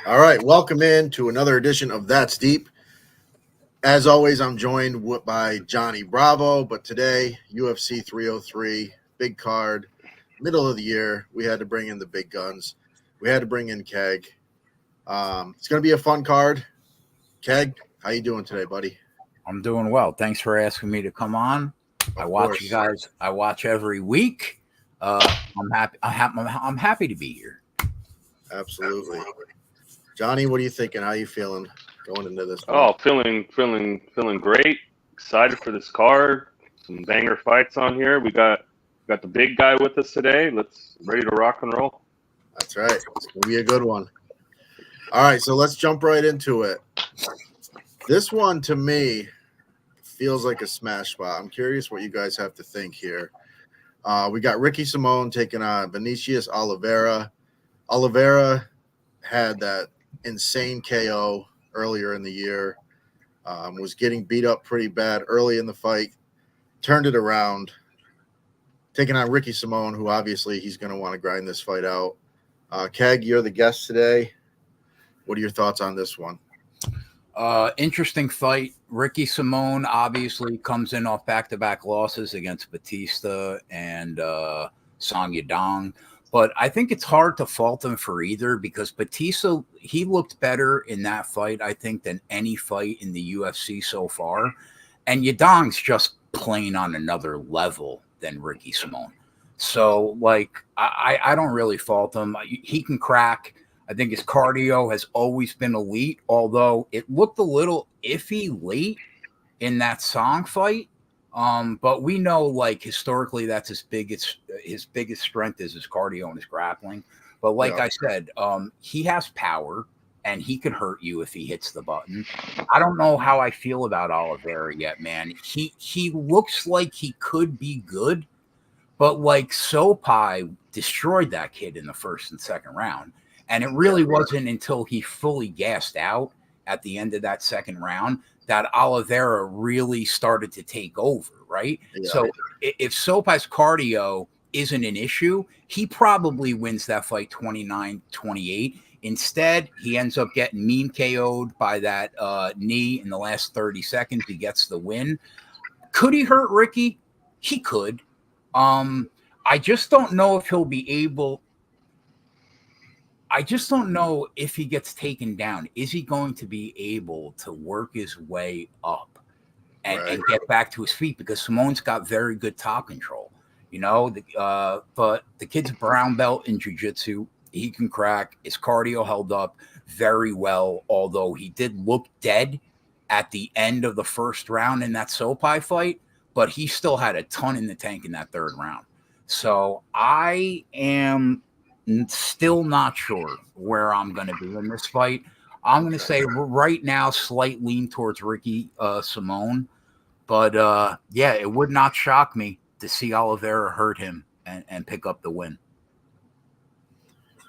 All right, welcome in to another edition of That's Deep. As always, I'm joined by Johnny Bravo, but today, UFC 303, big card, middle of the year. We had to bring in the big guns. We had to bring in Keg. It's going to be a fun card. Keg, how you doing today, buddy? I'm doing well. Thanks for asking me to come on. I watch you guys. I watch every week. I'm happy. I'm happy to be here. Absolutely. Johnny, what are you thinking? How are you feeling going into this one? Oh, feeling great. Excited for this card. Some banger fights on here. We got the big guy with us today. Let's ready to rock and roll. That's right. It's going to be a good one. All right, so let's jump right into it. This one, to me, feels like a smash spot. I'm curious what you guys have to think here. We got Ricky Simón taking on Vinicius Oliveira. Oliveira had that insane KO earlier in the year, was getting beat up pretty bad early in the fight, turned it around, taking on Ricky Simón, who obviously he's going to want to grind this fight out. Keg, you're the guest today. What are your thoughts on this one? Interesting fight. Ricky Simón obviously comes in off back-to-back losses against Batista and Song Yadong. But I think it's hard to fault him for either because Batista, he looked better in that fight, I think, than any fight in the UFC so far. And Yadong's just playing on another level than Ricky Simón. So, I don't really fault him. He can crack. I think his cardio has always been elite, although it looked a little iffy late in that Song fight. But we know, historically, that's his biggest strength is his cardio and his grappling. But I said, he has power and he can hurt you if he hits the button. I don't know how I feel about Oliveira yet, man. He looks like he could be good, but Sopai destroyed that kid in the first and second round. And it really wasn't until he fully gassed out at the end of that second round that Oliveira really started to take over, right? Yeah. So if Sopai's cardio isn't an issue, he probably wins that fight 29-28. Instead, he ends up getting mean KO'd by that knee in the last 30 seconds. He gets the win. Could he hurt Ricky? He could. I just don't know if he'll be able... I just don't know if he gets taken down. Is he going to be able to work his way up and get back to his feet? Because Simone's got very good top control, but the kid's a brown belt in jiu-jitsu. He can crack. His cardio held up very well, although he did look dead at the end of the first round in that Sopai fight, but he still had a ton in the tank in that third round. So I am still not sure where I'm going to be in this fight. I'm going to say right now, slight lean towards Ricky Simón. But, it would not shock me to see Oliveira hurt him and pick up the win.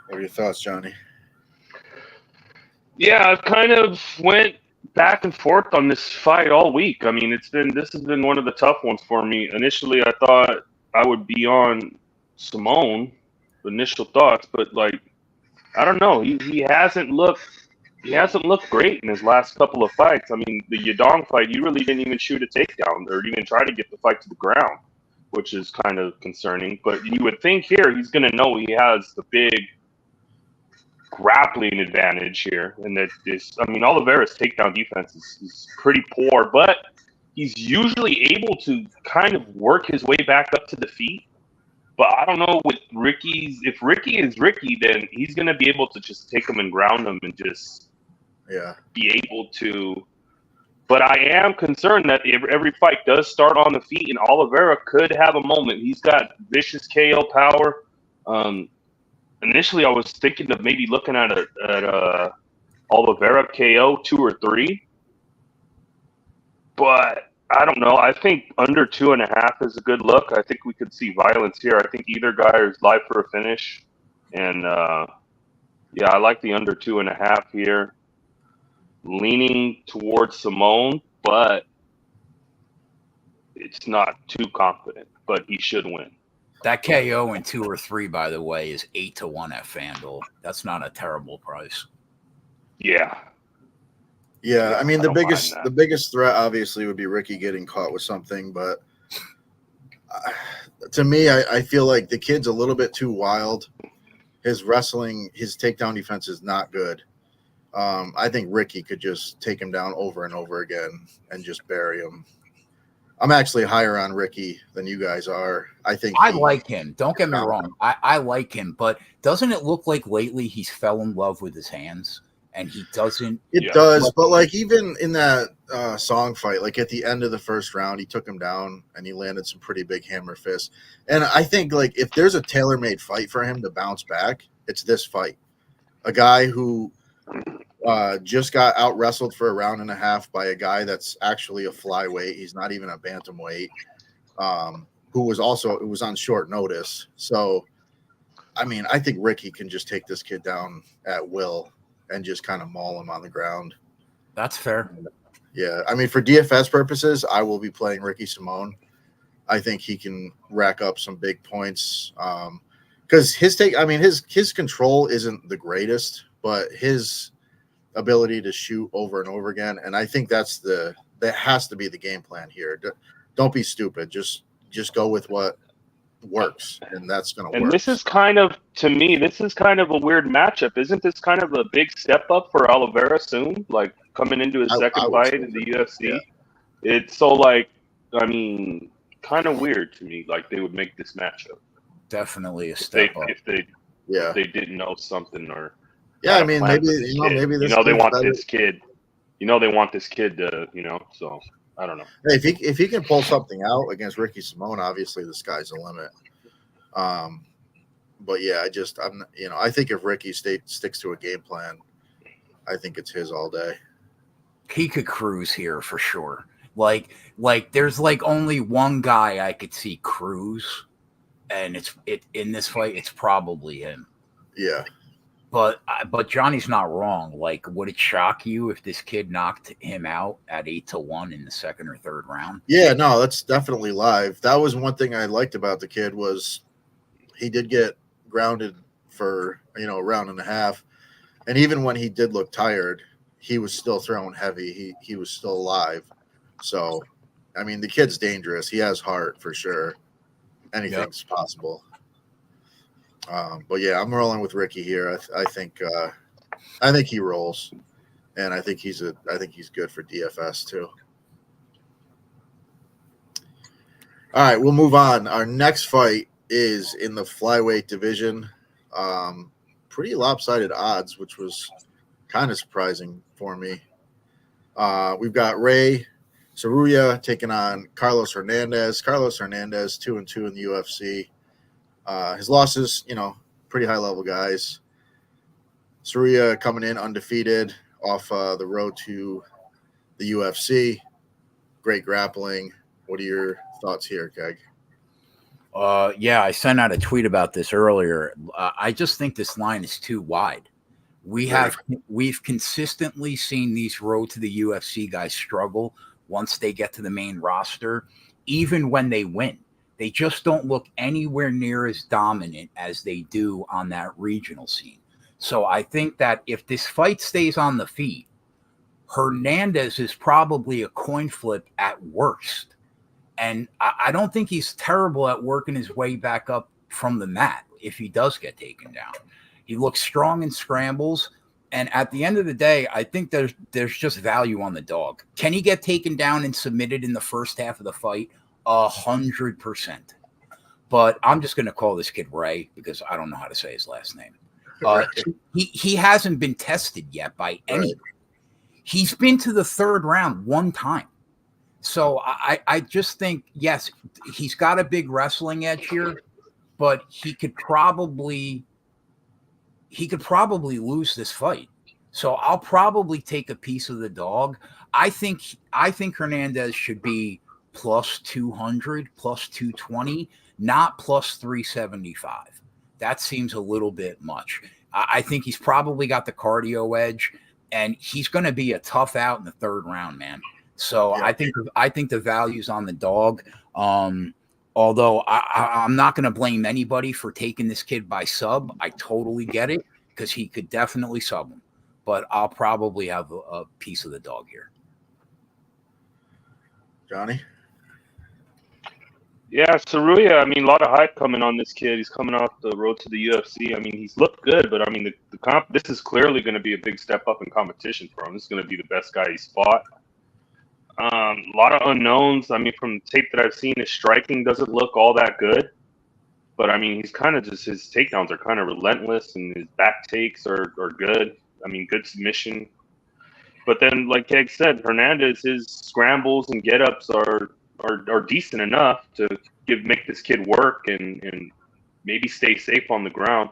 What are your thoughts, Johnny? Yeah, I've kind of went back and forth on this fight all week. I mean, this has been one of the tough ones for me. Initially, I thought I would be on Simón. Initial thoughts, but I don't know. He hasn't looked great in his last couple of fights. I mean, the Yadong fight, he really didn't even shoot a takedown or even try to get the fight to the ground, which is kind of concerning. But you would think here he's going to know he has the big grappling advantage here, and Oliveira's takedown defense is pretty poor, but he's usually able to kind of work his way back up to the feet. But I don't know with if Ricky is Ricky, then he's going to be able to just take him and ground him and just be able to. But I am concerned that if every fight does start on the feet, and Oliveira could have a moment. He's got vicious KO power. Initially, I was thinking of maybe looking at Oliveira KO 2 or 3. But I don't know. I think under 2.5 is a good look. I think we could see violence here. I think either guy is live for a finish. And, I like the under 2.5 here. Leaning towards Simón, but it's not too confident. But he should win. That KO in 2 or 3, by the way, is 8-1 at FanDuel. That's not a terrible price. Yeah. Yeah, I mean the don't mind biggest that. threat obviously would be Ricky getting caught with something, but to me, I feel like the kid's a little bit too wild. His wrestling, his takedown defense is not good. I think Ricky could just take him down over and over again and just bury him. I'm actually higher on Ricky than you guys are. I think I like him. Don't get me dominant. wrong. I like him, but doesn't it look like lately he's fell in love with his hands and he doesn't? It does, but like even in that song fight, like at the end of the first round, he took him down and he landed some pretty big hammer fists. And I think like if there's a tailor-made fight for him to bounce back, it's this fight. A guy who just got out wrestled for a round and a half by a guy that's actually a flyweight. He's not even a bantamweight. Who was also it was on short notice. So, I mean, I think Ricky can just take this kid down at will and just kind of maul him on the ground. That's fair. Yeah, I mean, for DFS purposes, I will be playing Ricky Simone. I think he can rack up some big points because his control isn't the greatest, but his ability to shoot over and over again, and I think that has to be the game plan here. Don't be stupid. Just go with what works, and that's going to work. And this is kind of, to me, this is kind of a weird matchup. Isn't this kind of a big step up for Oliveira soon? Like coming into his second fight in the UFC? Yeah. It's so like, I mean, kind of weird to me. Like they would make this matchup. Definitely a step up. If they didn't know something or. Yeah, I mean, maybe this they want this kid. They want this kid to, so I don't know. Hey, if he can pull something out against Ricky Simone, obviously the sky's the limit. But yeah, I think if Ricky sticks to a game plan, I think it's his all day. He could cruise here for sure. Like there's like only one guy I could see cruise, and in this fight, it's probably him. Yeah. But Johnny's not wrong. Like, would it shock you if this kid knocked him out at 8-1 in the second or third round? Yeah, no, that's definitely live. That was one thing I liked about the kid was he did get grounded for a round and a half, and even when he did look tired, he was still throwing heavy. He was still alive. So, I mean, the kid's dangerous. He has heart for sure. Anything's possible. But yeah, I'm rolling with Ricky here. I think he rolls, and I think he's good for DFS too. All right, we'll move on. Our next fight is in the flyweight division. Pretty lopsided odds, which was kind of surprising for me. We've got Ray Saruya taking on Carlos Hernandez. Carlos Hernandez 2-2 in the UFC. His losses, pretty high level guys. Saruya coming in undefeated off the road to the UFC. Great grappling. What are your thoughts here, Keg? Yeah, I sent out a tweet about this earlier. I just think this line is too wide. We've consistently seen these road to the UFC guys struggle once they get to the main roster, even when they win. They just don't look anywhere near as dominant as they do on that regional scene. So I think that if this fight stays on the feet, Hernandez is probably a coin flip at worst. And I don't think he's terrible at working his way back up from the mat if he does get taken down. He looks strong in scrambles. And at the end of the day, I think there's just value on the dog. Can he get taken down and submitted in the first half of the fight? 100%. But I'm just going to call this kid Ray because I don't know how to say his last name. He hasn't been tested yet by anyone. Right. He's been to the third round one time. So I just think, yes, he's got a big wrestling edge here, but he could probably lose this fight. So I'll probably take a piece of the dog. I think Hernandez should be plus 200, plus 220, not plus 375. That seems a little bit much. I think he's probably got the cardio edge, and he's going to be a tough out in the third round, man. So yeah. I think the value's on the dog. Although I'm not going to blame anybody for taking this kid by sub. I totally get it because he could definitely sub him. but I'll probably have a piece of the dog here. Johnny? Yeah, Saruya, I mean, a lot of hype coming on this kid. He's coming off the road to the UFC. I mean, he's looked good, but I mean, this is clearly going to be a big step up in competition for him. This is going to be the best guy he's fought. A lot of unknowns. I mean, from the tape that I've seen, his striking doesn't look all that good. But, I mean, he's kind of just – his takedowns are kind of relentless, and his back takes are good. I mean, good submission. But then, like Keg said, Hernandez, his scrambles and get-ups are decent enough to make this kid work and maybe stay safe on the ground.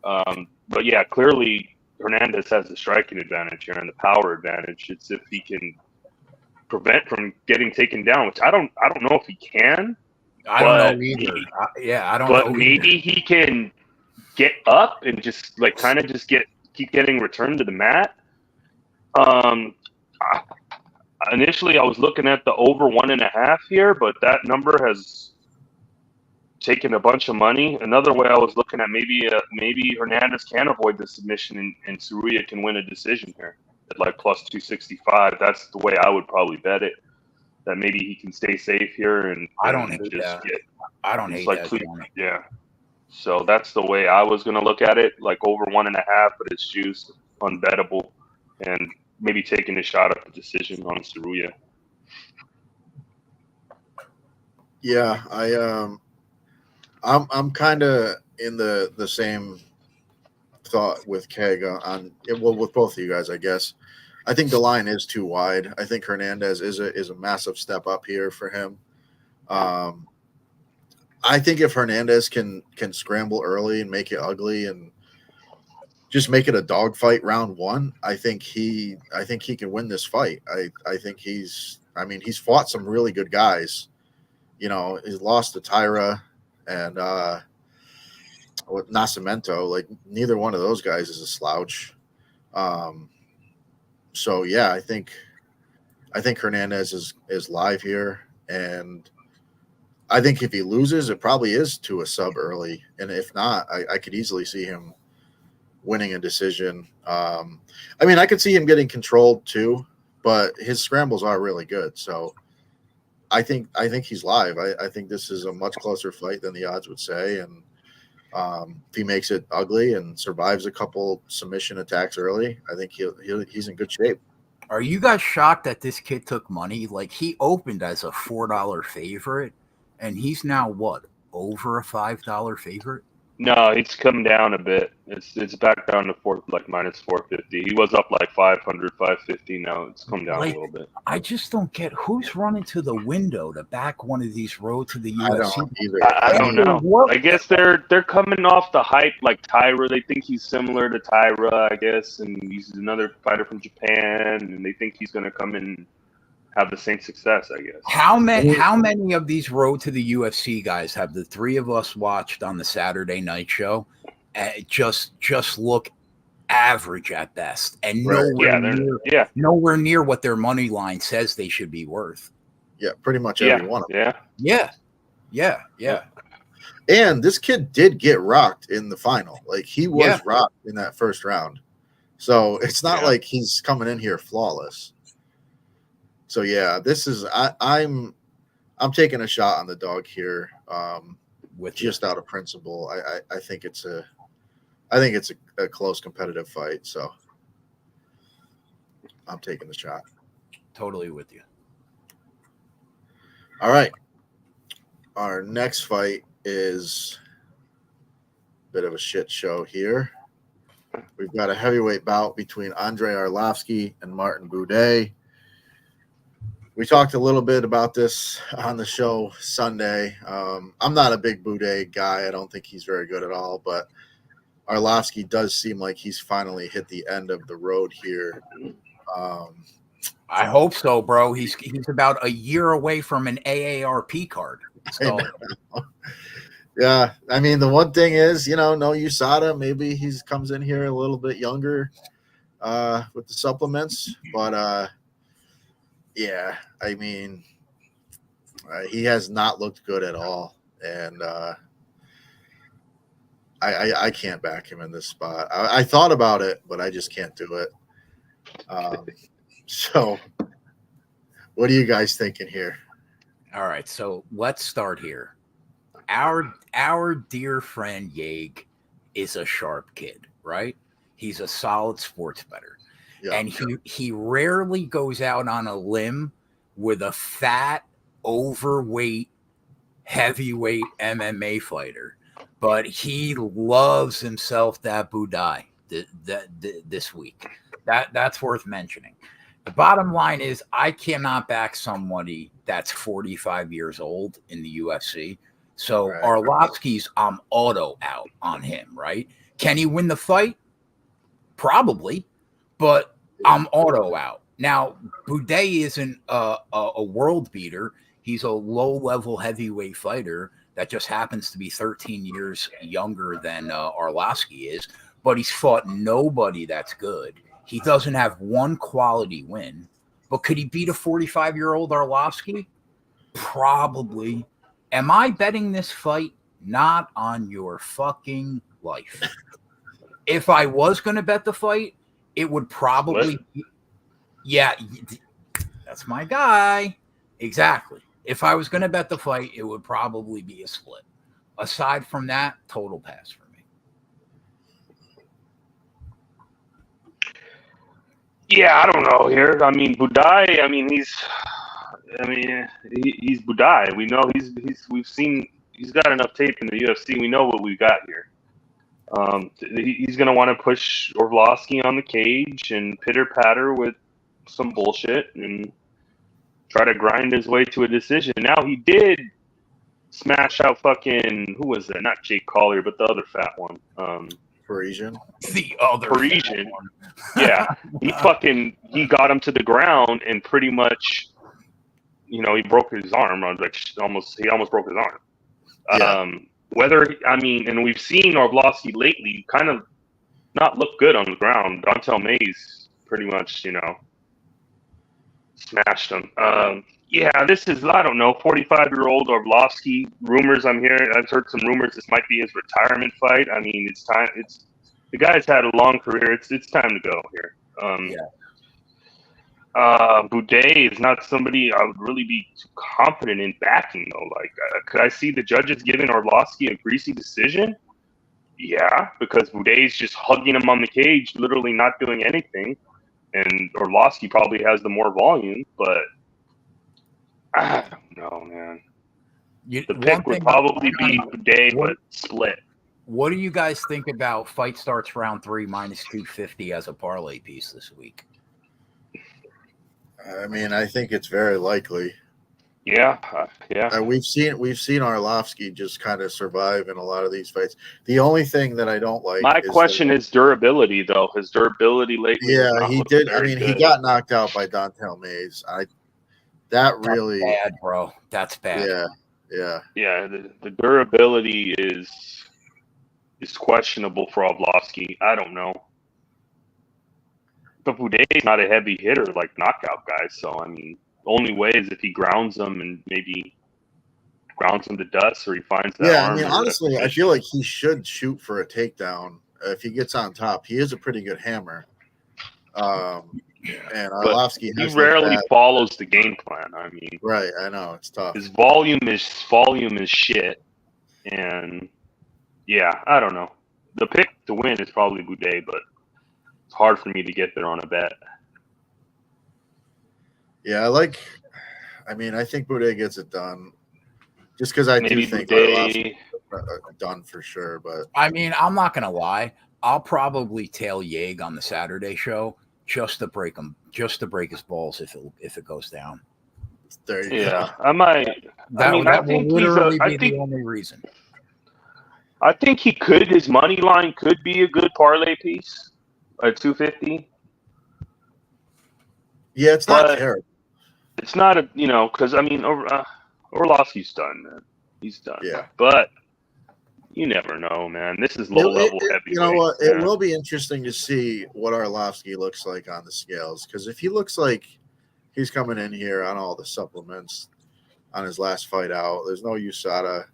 But, yeah, clearly Hernandez has the striking advantage here and the power advantage. It's if he can prevent from getting taken down, which I don't know if he can. I don't know either. I don't know. But maybe he can get up and just like kind of just keep getting returned to the mat. Initially, I was looking at the over 1.5 here, but that number has taken a bunch of money. Another way I was looking at maybe Hernandez can avoid the submission and Saruya can win a decision here at like plus 265. That's the way I would probably bet it. That maybe he can stay saaf here and I don't hate that. I don't hate that. Yeah. So that's the way I was going to look at it, like over 1.5, but it's juiced, unbettable, and maybe taking a shot at the decision on Saruya. Yeah, I'm kind of in the same thought with Keg with both of you guys, I guess. I think the line is too wide. I think Hernandez is a massive step up here for him. I think if Hernandez can scramble early and make it ugly and just make it a dogfight round one, I think he can win this fight. I think he's fought some really good guys. You know, he's lost to Tyra and with Nascimento. Like neither one of those guys is a slouch. So yeah, I think Hernandez is live here, and I think if he loses, it probably is to a sub early, and if not, I could easily see him winning a decision. I mean, I could see him getting controlled too, but his scrambles are really good. So I think he's live. I think this is a much closer fight than the odds would say, and if he makes it ugly and survives a couple submission attacks early, I think he's in good shape. Are you guys shocked that this kid took money? Like he opened as a $4 favorite, and he's now what, over a $5 favorite? No, it's come down a bit. It's back down to minus 450. He was up like 500, 550. Now it's come down a little bit. I just don't get who's running to the window to back one of these road to the UFC. I don't either. I don't know. I guess they're coming off the hype like Tyra. They think he's similar to Tyra, I guess, and he's another fighter from Japan, and they think he's going to come in. Have the same success, I guess. How many of these road to the UFC guys have the three of us watched on the Saturday night show? Just look average at best, and nowhere near what their money line says they should be worth. Yeah, pretty much every one of them. Yeah. And this kid did get rocked in the final. Like he was rocked in that first round. So it's not like he's coming in here flawless. So yeah, this is I'm taking a shot on the dog here, with just out of principle. I think it's a close competitive fight. So I'm taking the shot. Totally with you. All right, our next fight is a bit of a shit show here. We've got a heavyweight bout between Andrei Arlovsky and Martin Buday. We talked a little bit about this on the show Sunday. I'm not a big Buday guy. I don't think he's very good at all, but Arlovsky does seem like he's finally hit the end of the road here. I hope so, bro. He's about a year away from an AARP card. So. Yeah, I mean, the one thing is, no USADA. Maybe he comes in here a little bit younger with the supplements, but yeah, I mean, he has not looked good at all, and I can't back him in this spot. I thought about it, but I just can't do it. So, what are you guys thinking here? All right, so let's start here. Our dear friend Yeg is a sharp kid, right? He's a solid sports bettor. Yeah. And he rarely goes out on a limb with a fat, overweight, heavyweight MMA fighter. But he loves himself that Budai this week. That's worth mentioning. The bottom line is I cannot back somebody that's 45 years old in the UFC. So Right. Arlovsky's auto out on him, right? Can he win the fight? Probably, but I'm auto out. Now, Boudet isn't a world beater. He's a low-level heavyweight fighter that just happens to be 13 years younger than Arlovsky is, but he's fought nobody that's good. He doesn't have one quality win, but could he beat a 45-year-old Arlovsky? Probably. Am I betting this fight? Not on your fucking life. If I was going to bet the fight, it would probably be, yeah, that's my guy. Exactly. If I was going to bet the fight, it would probably be a split. Aside from that, total pass for me. Yeah, I don't know here. I mean, Budai. He's Budai. We know he's got enough tape in the UFC. We know what we got here. He's going to want to push Arlovsky on the cage and pitter patter with some bullshit and try to grind his way to a decision. Now he did smash out fucking, who was that? Not Jake Collier, but the other fat one. Parisian. The other Parisian. Yeah. He got him to the ground and pretty much, he broke his arm. I was like, he almost broke his arm. Yeah. And we've seen Arlovsky lately kind of not look good on the ground. Dontel Mays pretty much, smashed him. This is, I don't know, 45-year-old Arlovsky. Rumors I'm hearing, I've heard some rumors this might be his retirement fight. I mean, it's time. The guy's had a long career. It's time to go here. Boudet is not somebody I would really be too confident in backing, though. Like, could I see the judges giving Arlovsky a greasy decision? Yeah, because Boudet's just hugging him on the cage, literally not doing anything. And Arlovsky probably has the more volume, but I don't know, man. The pick would probably be Boudet, but split. What do you guys think about fight starts round 3 minus 250 as a parlay piece this week? I mean, I think it's very likely. Yeah. We've seen Arlovsky just kind of survive in a lot of these fights. The only thing that I don't like. My question is durability, though. His durability lately. Yeah, he did. I mean, he got knocked out by Dontel Mays. That's bad, bro. That's bad. Yeah. The durability is questionable for Arlovsky. I don't know. But Boudet's not a heavy hitter like knockout guys, so I mean, the only way is if he grounds them and maybe grounds them to dust, or he finds that arm. I mean, honestly, I feel like he should shoot for a takedown if he gets on top. He is a pretty good hammer. And Arlovsky he rarely follows the game plan. I mean, right? I know it's tough. His volume is shit, and yeah, I don't know. The pick to win is probably Boudet, but it's hard for me to get there on a bet. Yeah, I think Boudet gets it done. Just because I do think Boudet done for sure. But I mean, I'm not gonna lie. I'll probably tail Yeg on the Saturday show just to break his balls if it goes down. There you go. I might. That will literally be the only reason. I think he could. His money line could be a good parlay piece at 250. Yeah, it's not terrible. It's not because I mean, Arlovsky's done, man. He's done. Yeah, but you never know, man. This is low level heavyweight. You know what? It will be interesting to see what Arlovsky looks like on the scales, because if he looks like he's coming in here on all the supplements on his last fight out, there's no USADA.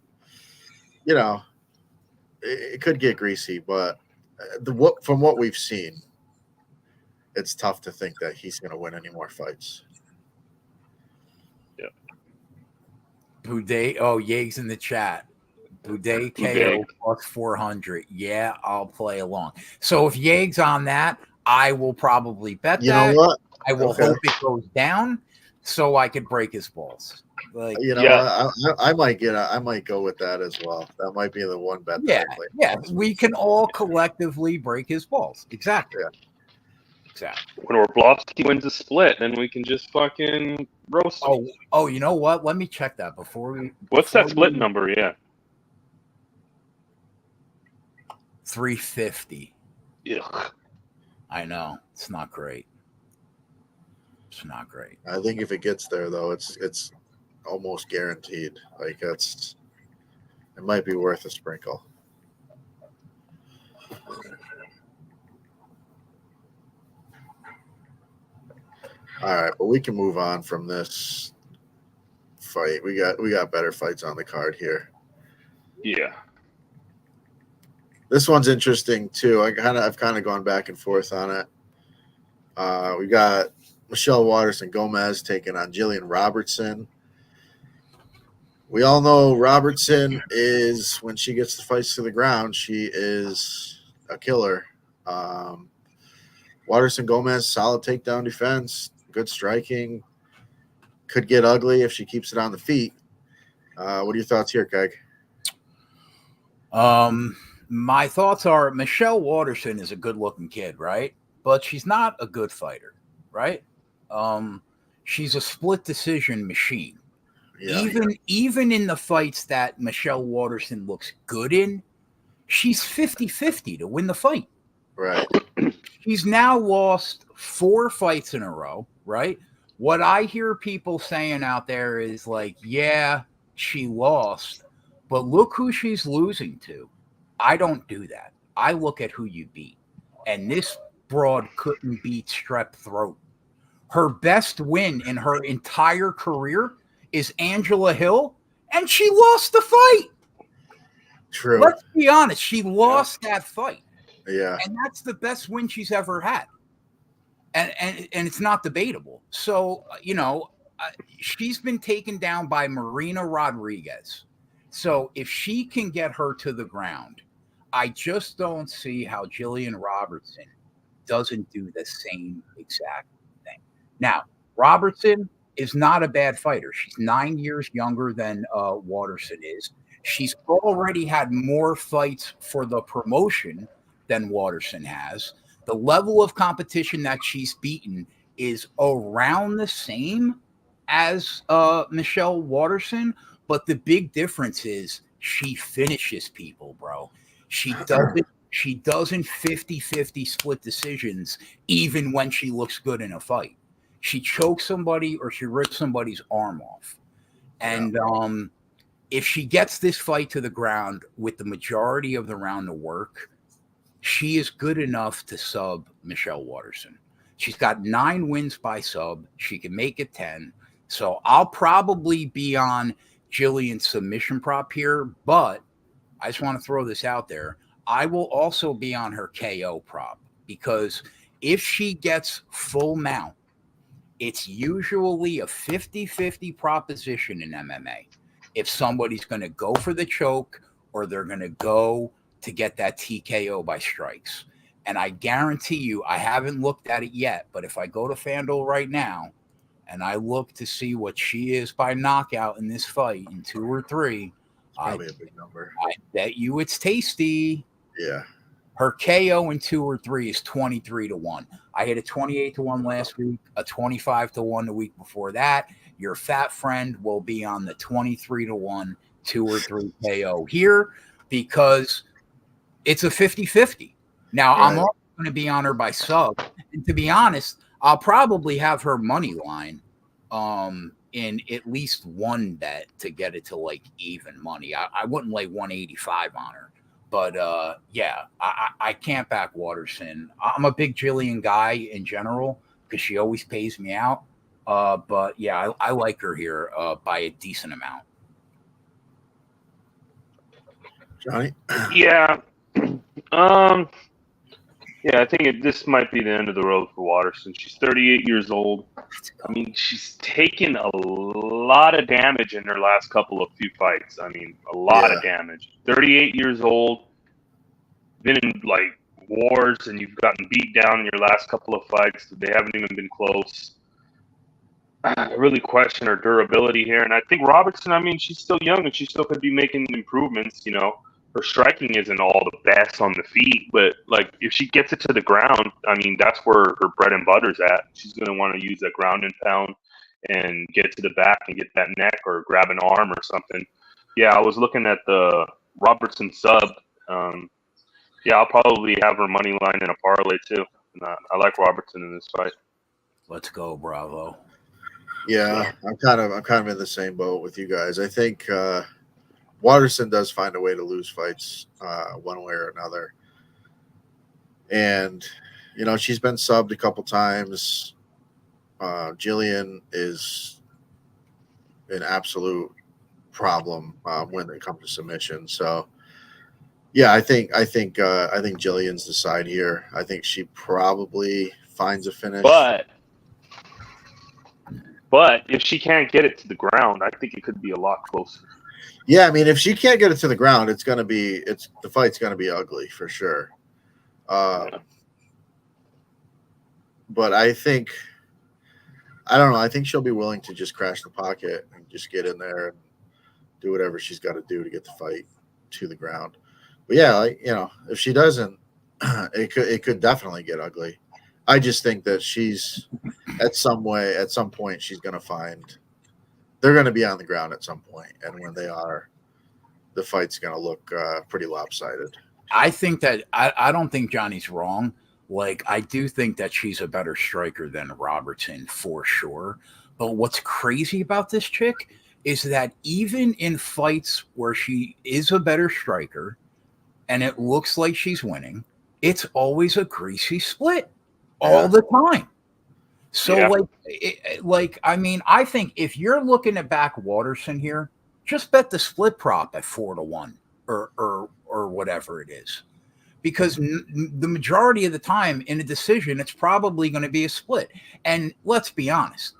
It could get greasy, but from what we've seen, it's tough to think that he's going to win any more fights. Yeah. Boudet. Oh, Yeag's in the chat. Boudet KO plus 400. Yeah, I'll play along. So if Yeag's on that, I will probably bet You that. know what? I will hope it goes down so I could break his balls. Like, you know what? I might go with that as well. That might be the one bet. Yeah, that I play. yeah. We can all collectively break his balls. Exactly. Yeah. Exactly. When Orlovsky wins a split, then we can just fucking roast him. Oh, you know what? Let me check that before we. What's that split number? Yeah. 350. Ugh. I know. It's not great. It's not great. I think if it gets there, though, it's almost guaranteed. Like it might be worth a sprinkle. All right, but we can move on from this fight. We got better fights on the card here. Yeah. This one's interesting too. I've kind of gone back and forth on it. We got Michelle Waterson Gomez taking on Jillian Robertson. We all know Robertson is, when she gets the fights to the ground, she is a killer. Waterson Gomez, solid takedown defense, good striking. Could get ugly if she keeps it on the feet. What are your thoughts here, Keg? My thoughts are Michelle Waterson is a good-looking kid, right? But she's not a good fighter, right? She's a split decision machine. Yeah. Even in the fights that Michelle Waterson looks good in, she's 50-50 to win the fight. Right. She's now lost 4 fights in a row, right? What I hear people saying out there is like, yeah, she lost, but look who she's losing to. I don't do that. I look at who you beat. And this broad couldn't beat strep throat. Her best win in her entire career is Angela Hill, and she lost the fight. True. Let's be honest. She lost that fight. Yeah. And that's the best win she's ever had. And it's not debatable. So, she's been taken down by Marina Rodriguez. So if she can get her to the ground, I just don't see how Jillian Robertson doesn't do the same exact thing. Now, Robertson is not a bad fighter. She's 9 years younger than Waterson is. She's already had more fights for the promotion than Waterson has. The level of competition that she's beaten is around the same as Michelle Waterson, but the big difference is she finishes people, bro. She doesn't 50-50 split decisions even when she looks good in a fight. She chokes somebody or she rips somebody's arm off. And if she gets this fight to the ground with the majority of the round to work, she is good enough to sub Michelle Waterson. She's got 9 wins by sub. She can make it 10. So I'll probably be on Jillian's submission prop here, but I just want to throw this out there. I will also be on her KO prop because if she gets full mount, it's usually a 50-50 proposition in MMA. If somebody's going to go for the choke or they're going to go to get that TKO by strikes. And I guarantee you, I haven't looked at it yet, but if I go to FanDuel right now and I look to see what she is by knockout in this fight in 2 or 3, probably a big number. I bet you it's tasty. Yeah. Her KO in 2 or 3 is 23-1. I hit a 28-1 last week, a 25-1 the week before that. Your fat friend will be on the 23-1, 2 or 3 KO here because it's a 50-50. Now, right. I'm also going to be on her by sub. And to be honest, I'll probably have her money line in at least one bet to get it to like even money. I wouldn't lay 185 on her. But, I can't back Waterson. I'm a big Jillian guy in general because she always pays me out. But, yeah, I like her here by a decent amount. Johnny? Yeah. Yeah, I think this might be the end of the road for Watterson. She's 38 years old. I mean, she's taken a lot of damage in her last couple of few fights. I mean, a lot Yeah. of damage. 38 years old, been in like wars, and you've gotten beat down in your last couple of fights. They haven't even been close. I really question her durability here. And I think Robertson, I mean, she's still young and she still could be making improvements. You know, her striking isn't all the best on the feet, but like if she gets it to the ground, I mean, that's where her bread and butter's at. She's going to want to use that ground and pound and get to the back and get that neck or grab an arm or something. Yeah, I was looking at the Robertson sub. Yeah, I'll probably have her money line in a parlay too. And I like Robertson in this fight. Let's go, Bravo. Yeah, I'm kind of in the same boat with you guys. I think Watterson does find a way to lose fights one way or another. And, you know, she's been subbed a couple times. Jillian is an absolute problem when it comes to submission. So, yeah, I think Jillian's the side here. I think she probably finds a finish. But if she can't get it to the ground, I think it could be a lot closer. Yeah, I mean, if she can't get it to the ground, the fight's gonna be ugly for sure. But I don't know. I think she'll be willing to just crash the pocket and just get in there and do whatever she's got to do to get the fight to the ground. But yeah, like, you know, if she doesn't, it could definitely get ugly. I just think that she's at some point she's going to find they're going to be on the ground at some point, and when they are, the fight's going to look pretty lopsided. I think that I don't think Johnny's wrong. Like, I do think that she's a better striker than Robertson for sure. But what's crazy about this chick is that even in fights where she is a better striker and it looks like she's winning, it's always a greasy split all the time. So, I mean, I think if you're looking to back Watterson here, just bet the split prop at 4-1 or whatever it is. Because the majority of the time in a decision, it's probably going to be a split. And let's be honest.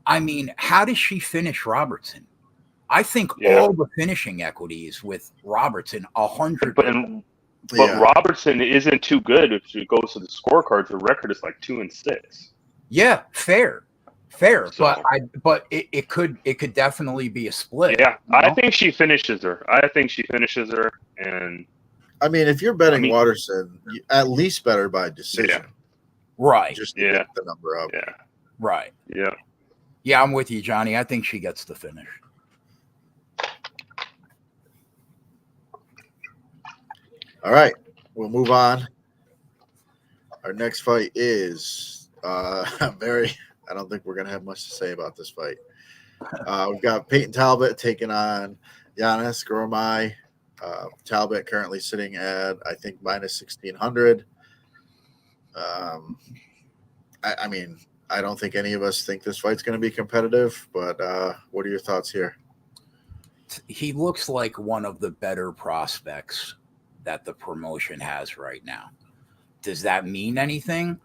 I mean, how does she finish Robertson? I think all the finishing equity is with Robertson 100%. But Robertson isn't too good if it goes to the scorecards. Her record is like 2-6. Yeah, fair. So, but it could definitely be a split. Yeah, you know? I think she finishes her. And I mean, if you're betting Watterson, you at least better by decision. Yeah. Right. Just to get the number up. Yeah. Right. Yeah. Yeah, I'm with you, Johnny. I think she gets the finish. All right, we'll move on. Our next fight is I don't think we're going to have much to say about this fight. We've got Peyton Talbot taking on Yanis Gormai. Talbot currently sitting at, I think, minus 1,600. I mean, I don't think any of us think this fight's going to be competitive, but what are your thoughts here? He looks like one of the better prospects that the promotion has right now. Does that mean anything?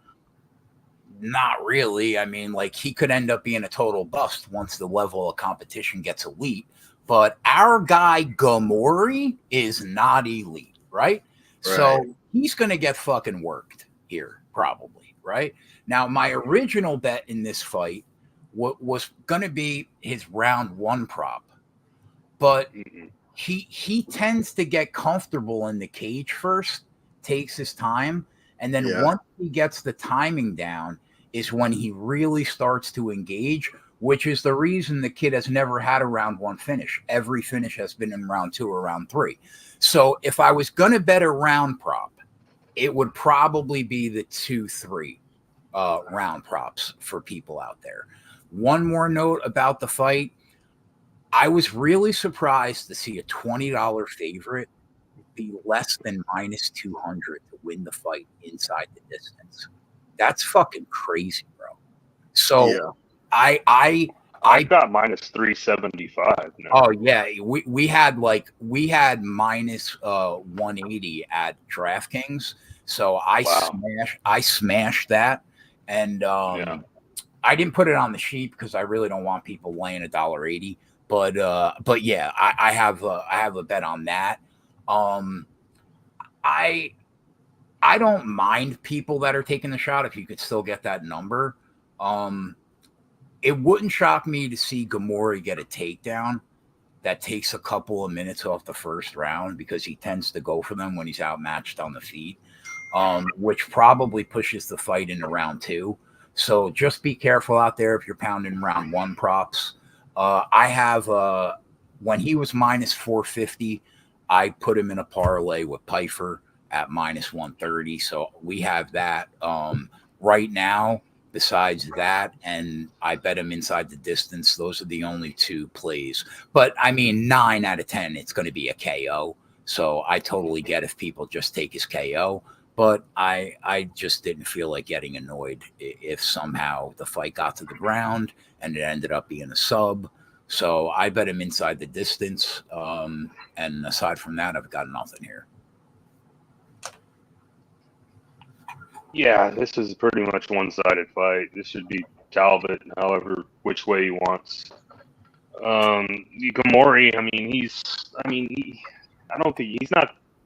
Not really. I mean, like, he could end up being a total bust once the level of competition gets elite. But our guy Gamori is not elite, right? So he's going to get fucking worked here, probably, right? Now, my original bet in this fight was going to be his round 1 prop. But he tends to get comfortable in the cage first, takes his time, and then once he gets the timing down is when he really starts to engage, which is the reason the kid has never had a round 1 finish. Every finish has been in round 2 or round 3. So if I was going to bet a round prop, it would probably be the 2-3 round props for people out there. One more note about the fight. I was really surprised to see a $20 favorite be less than minus 200 to win the fight inside the distance. That's fucking crazy, bro. So I got minus 375 now. Oh yeah, we had minus 180 at DraftKings, So I smashed that, and Yeah. I didn't put it on the sheet because I really don't want people laying $1.80. But yeah, I have a bet on that. I I don't mind people that are taking the shot if you could still get that number. It wouldn't shock me to see Gamori get a takedown that takes a couple of minutes off the first round because he tends to go for them when he's outmatched on the feet, which probably pushes the fight into round 2. So just be careful out there if you're pounding round 1 props. I have when he was minus 450, I put him in a parlay with Pfeiffer at minus 130. So we have that right now. Besides that, and I bet him inside the distance. Those are the only 2 plays. But I mean, 9 out of 10, it's going to be a KO. So I totally get if people just take his KO. But I just didn't feel like getting annoyed if somehow the fight got to the ground and it ended up being a sub. So I bet him inside the distance. And aside from that, I've got nothing here. Yeah, this is pretty much one-sided fight. This should be Talbot, however, which way he wants. Gamori, I don't think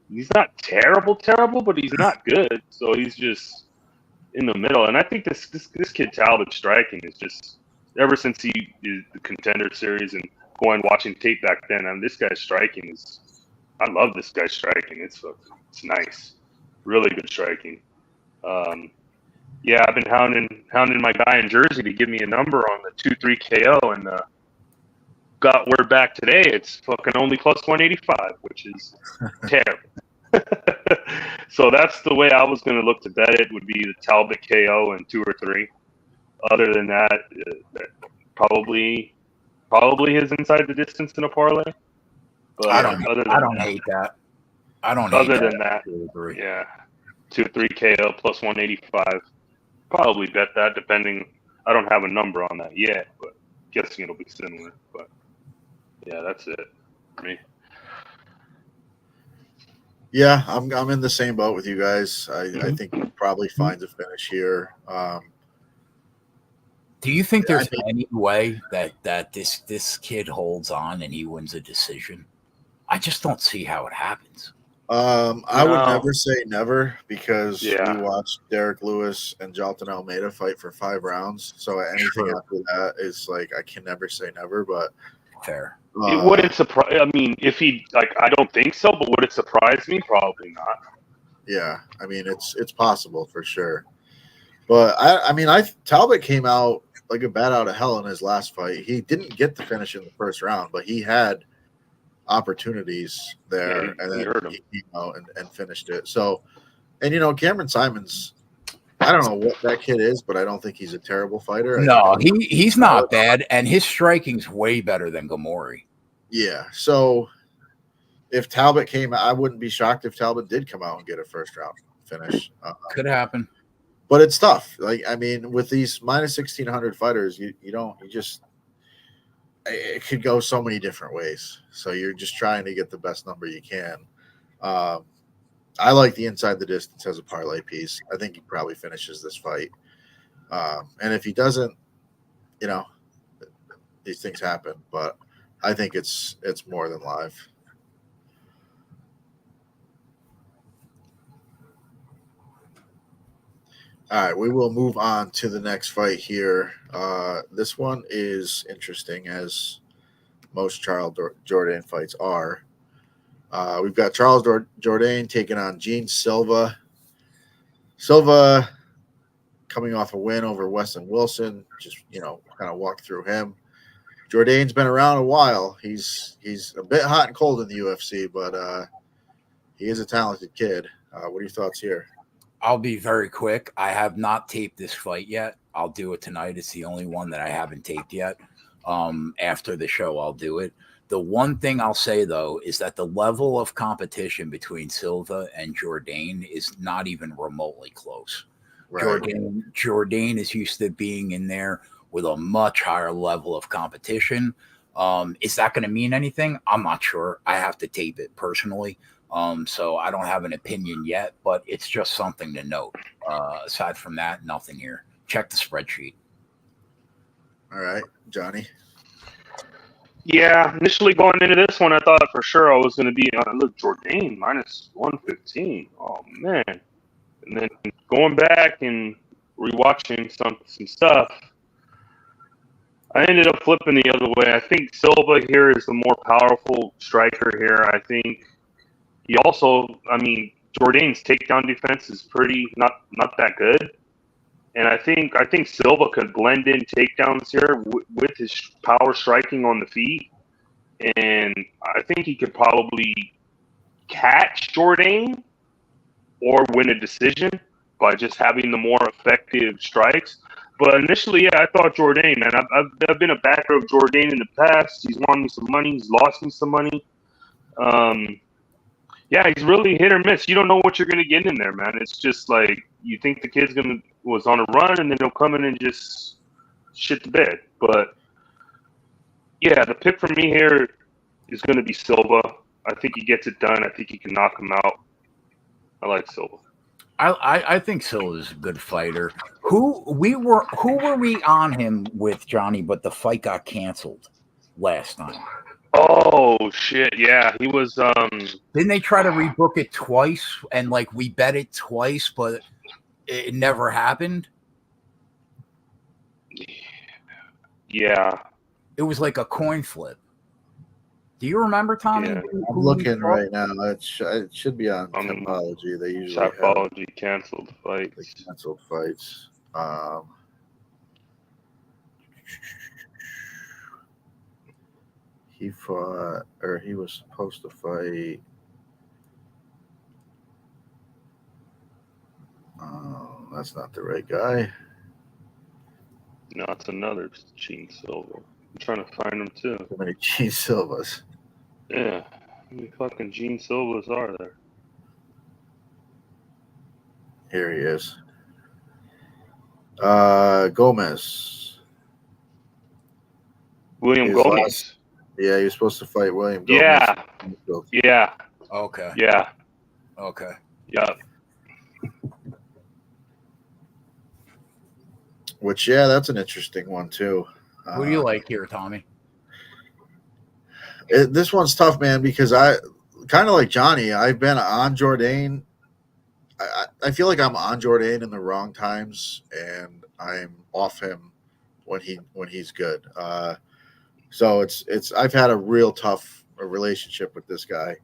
he's not terrible, but he's not good. So he's just in the middle. And I think this kid Talbot's striking is just ever since he did the Contender Series and watching tape back then. This guy's striking is. I love this guy's striking. It's nice, really good striking. Yeah, I've been hounding my guy in Jersey to give me a number on the 2-3 KO, and got word back today. It's fucking only plus 185, which is terrible. So that's the way I was going to look to bet it. Would be the Talbot KO and 2 or 3. Other than that, probably his inside the distance in a parlay. But I don't hate that. I don't. Other than that, yeah. 2-3 KO plus 185. Probably bet that, depending. I don't have a number on that yet, but guessing it'll be similar. But yeah, that's it for me. Yeah, I'm in the same boat with you guys. I think he probably finds a finish here. Do you think there's any way that this kid holds on and he wins a decision? I just don't see how it happens. I would never say never because we watched Derek Lewis and Jalton Almeida fight for 5 rounds. So anything after that is like I can never say never, but fair. It wouldn't surprise. I mean, if he I don't think so, but would it surprise me? Probably not. Yeah, I mean it's possible for sure. But Talbot came out like a bat out of hell in his last fight. He didn't get the finish in the first round, but he had opportunities there, and then he came out and finished it. So, and Cameron Simons, I don't know what that kid is, but I don't think he's a terrible fighter. No, he's not bad, and his striking's way better than Gamori. Yeah, so if Talbot came, I wouldn't be shocked if Talbot did come out and get a first round finish. Could happen, but it's tough. With these minus 1,600 fighters, it could go so many different ways. So you're just trying to get the best number you can. I like the inside the distance as a parlay piece. I think he probably finishes this fight. And if he doesn't, these things happen. But I think it's more than live. All right, we will move on to the next fight here. This one is interesting, as most Charles Jourdain fights are. We've got Charles Jourdain taking on Gene Silva. Silva coming off a win over Weston Wilson. Just kind of walk through him. Jourdain's been around a while. He's a bit hot and cold in the UFC, but he is a talented kid. What are your thoughts here? I'll be very quick. I have not taped this fight yet. I'll do it tonight. It's the only one that I haven't taped yet. After the show, I'll do it. The one thing I'll say, though, is that the level of competition between Silva and Jourdain is not even remotely close. Right. Jourdain is used to being in there with a much higher level of competition. Is that going to mean anything? I'm not sure. I have to tape it personally. So I don't have an opinion yet, but it's just something to note. Aside from that, nothing here. Check the spreadsheet. All right, Johnny. Yeah, initially going into this one, I thought for sure I was going to be look, Jourdain minus 115. Oh man! And then going back and rewatching some stuff, I ended up flipping the other way. I think Silva here is the more powerful striker here. I think he also, I mean, Jourdain's takedown defense is pretty not that good. And I think Silva could blend in takedowns here with his power striking on the feet, and I think he could probably catch Jourdain or win a decision by just having the more effective strikes. But initially, yeah, I thought Jourdain, man. I've been a backer of Jourdain in the past. He's won me some money. He's lost me some money. Yeah, he's really hit or miss. You don't know what you're going to get in there, man. It's just like you think the kid's was on a run, and then he'll come in and just shit the bed. But yeah, the pick for me here is going to be Silva. I think he gets it done. I think he can knock him out. I like Silva. I think Silva's a good fighter. Who were we on him with, Johnny? But the fight got canceled last time. Oh shit! Yeah, he was. Didn't they try to rebook it twice? And like we bet it twice, but it never happened. Yeah, it was like a coin flip. Do you remember, Tommy? Yeah. I'm looking right now. It should be on Typology. They usually Typology canceled fights. Canceled fights. He fought, or he was supposed to fight. That's not the right guy. No, it's another Gene Silva. I'm trying to find him too. How many Gene Silvas? Yeah, how many fucking Gene Silvas are there? Here he is. Gomez. William Gomez. Yeah, he was supposed to fight William Gomez. Yeah. Yeah. Okay. Yeah. Okay. Yeah. Which, yeah, that's an interesting one too. What do you like here, Tommy? This one's tough, man, because I kind of like Johnny. I've been on Jourdain. I feel like I'm on Jourdain in the wrong times, and I'm off him when he's good. So it's I've had a real tough relationship with this guy.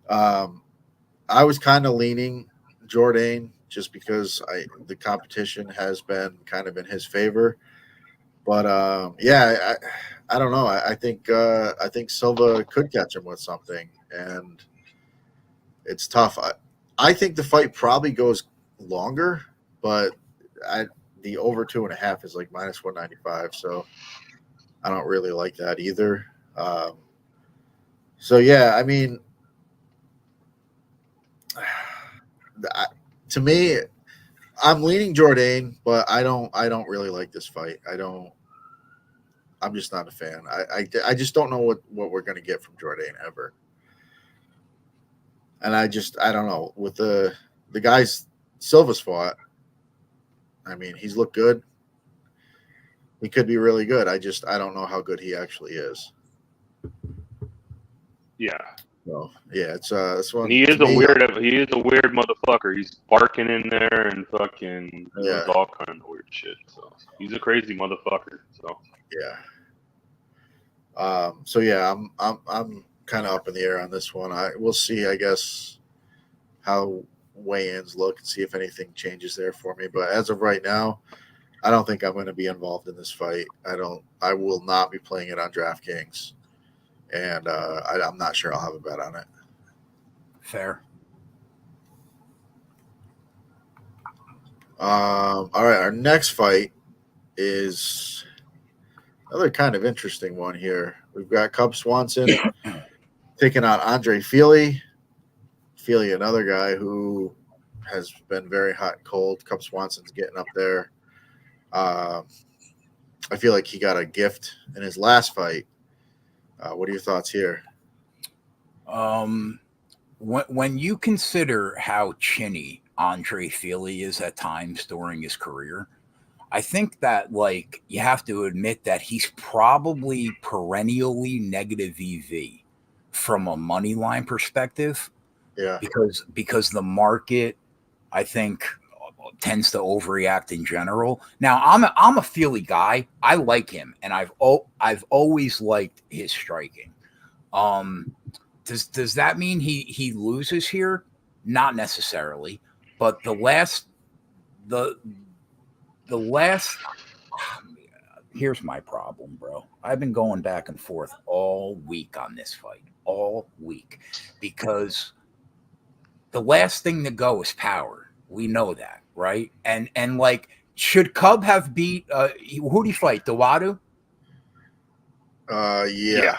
I was kind of leaning Jourdain just because the competition has been kind of in his favor. But yeah, I don't know. I think Silva could catch him with something, and it's tough. I think the fight probably goes longer, but the over 2.5 is like minus 195, so I don't really like that either. So yeah, I mean, to me, I'm leaning Jourdain, but I don't really like this fight. I'm just not a fan. I just don't know what we're going to get from Jourdain ever. And I don't know. With the guys Silva's fought, I mean, he's looked good. He could be really good. I don't know how good he actually is. Yeah. So yeah, it's one. He is a weird motherfucker. He's barking in there and fucking doing all kind of weird shit. So he's a crazy motherfucker. So yeah. So yeah, I'm kind of up in the air on this one. We'll see, I guess, how weigh-ins look and see if anything changes there for me. But as of right now, I don't think I'm going to be involved in this fight. I will not be playing it on DraftKings, and I'm not sure I'll have a bet on it. Fair. All right, our next fight is another kind of interesting one here. We've got Cub Swanson taking on Andre Fili. Fili, another guy who has been very hot and cold. Cub Swanson's getting up there. I feel like he got a gift in his last fight. What are your thoughts here? when you consider how chinny Andre Fili is at times during his career, I think that like you have to admit that he's probably perennially negative EV from a money line perspective Yeah. because the market, I think, tends to overreact in general. Now I'm a Feely guy. I like him, and I've always liked his striking. Does that mean he loses here? Not necessarily, but the last here's my problem, bro. I've been going back and forth all week on this fight, all week, because the last thing to go is power. We know that, right? And like, should Cub have beat who do you fight? Dawadu? Yeah.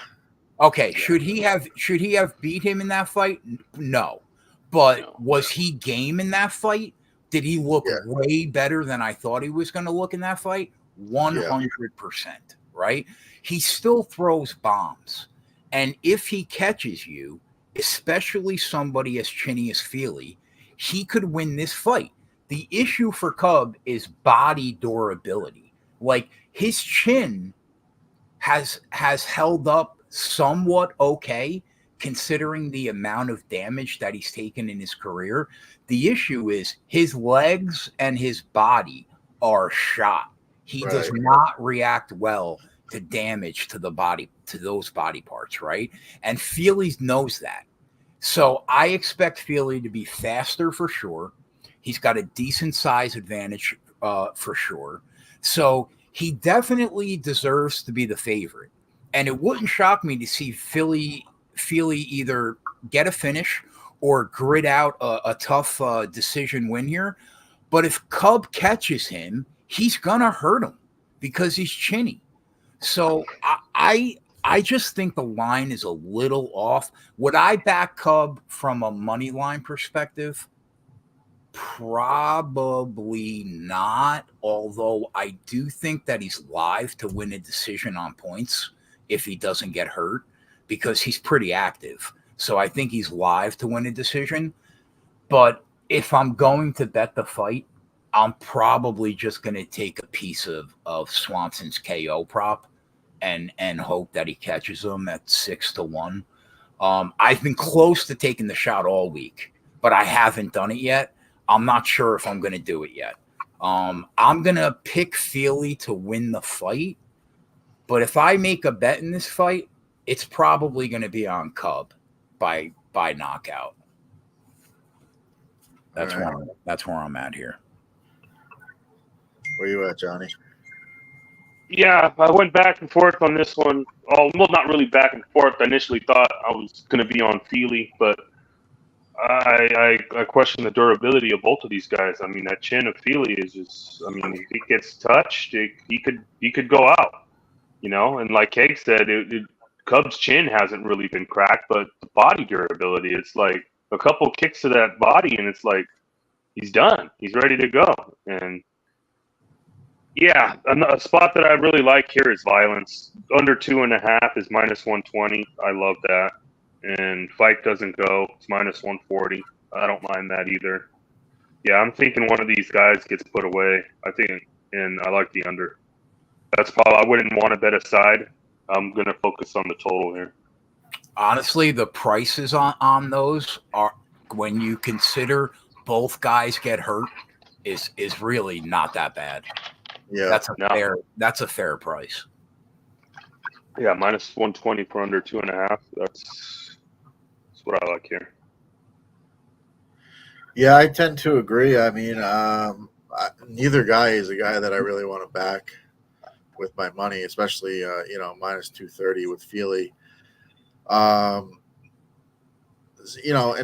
Okay, should he have beat him in that fight? No. But No. was he game in that fight? Did he look Yeah. way better than I thought he was going to look in that fight? 100%, right? He still throws bombs. And if he catches you, especially somebody as chinny as Feely, he could win this fight. The issue for Cub is body durability. Like his chin has held up somewhat okay considering the amount of damage that he's taken in his career. The issue is his legs and his body are shot. He does not react well to damage to the body, to those body parts, right? And Feely knows that. So I expect Feely to be faster for sure. He's got a decent size advantage for sure. So he definitely deserves to be the favorite. And it wouldn't shock me to see Feely either get a finish or grit out a tough decision win here. But if Cub catches him, he's going to hurt him because he's chinny. So I just think the line is a little off. Would I back Cub from a money line perspective? Probably not, although I do think that he's live to win a decision on points if he doesn't get hurt because he's pretty active. So I think he's live to win a decision. But if I'm going to bet the fight, I'm probably just going to take a piece of Swanson's KO prop and hope that he catches him at 6-1. I've been close to taking the shot all week, but I haven't done it yet. I'm not sure if I'm going to do it yet. I'm going to pick Feely to win the fight. But if I make a bet in this fight, it's probably going to be on Cub by knockout. That's where I'm at here. Where you at, Johnny? Yeah, I went back and forth on this one. Oh, well, not really back and forth. I initially thought I was going to be on Feely, but I question the durability of both of these guys. I mean, that chin of Feely is just, I mean, if he gets touched, he could go out, you know? And like Keg said, Cub's chin hasn't really been cracked, but the body durability, it's like a couple kicks to that body and it's like he's done. He's ready to go. And yeah, a spot that I really like here is violence. Under 2.5 is -120. I love that. And fight doesn't go. It's -140. I don't mind that either. Yeah, I'm thinking one of these guys gets put away. I think, and I like the under. That's probably, I wouldn't want to bet a side. I'm going to focus on the total here. Honestly, the prices on those are, when you consider both guys get hurt, is really not that bad. Yeah, that's a fair price. Yeah, -120 for under 2.5. That's what I like here. Yeah, I tend to agree. I mean, neither guy is a guy that I really want to back with my money, especially -230 with Feely. And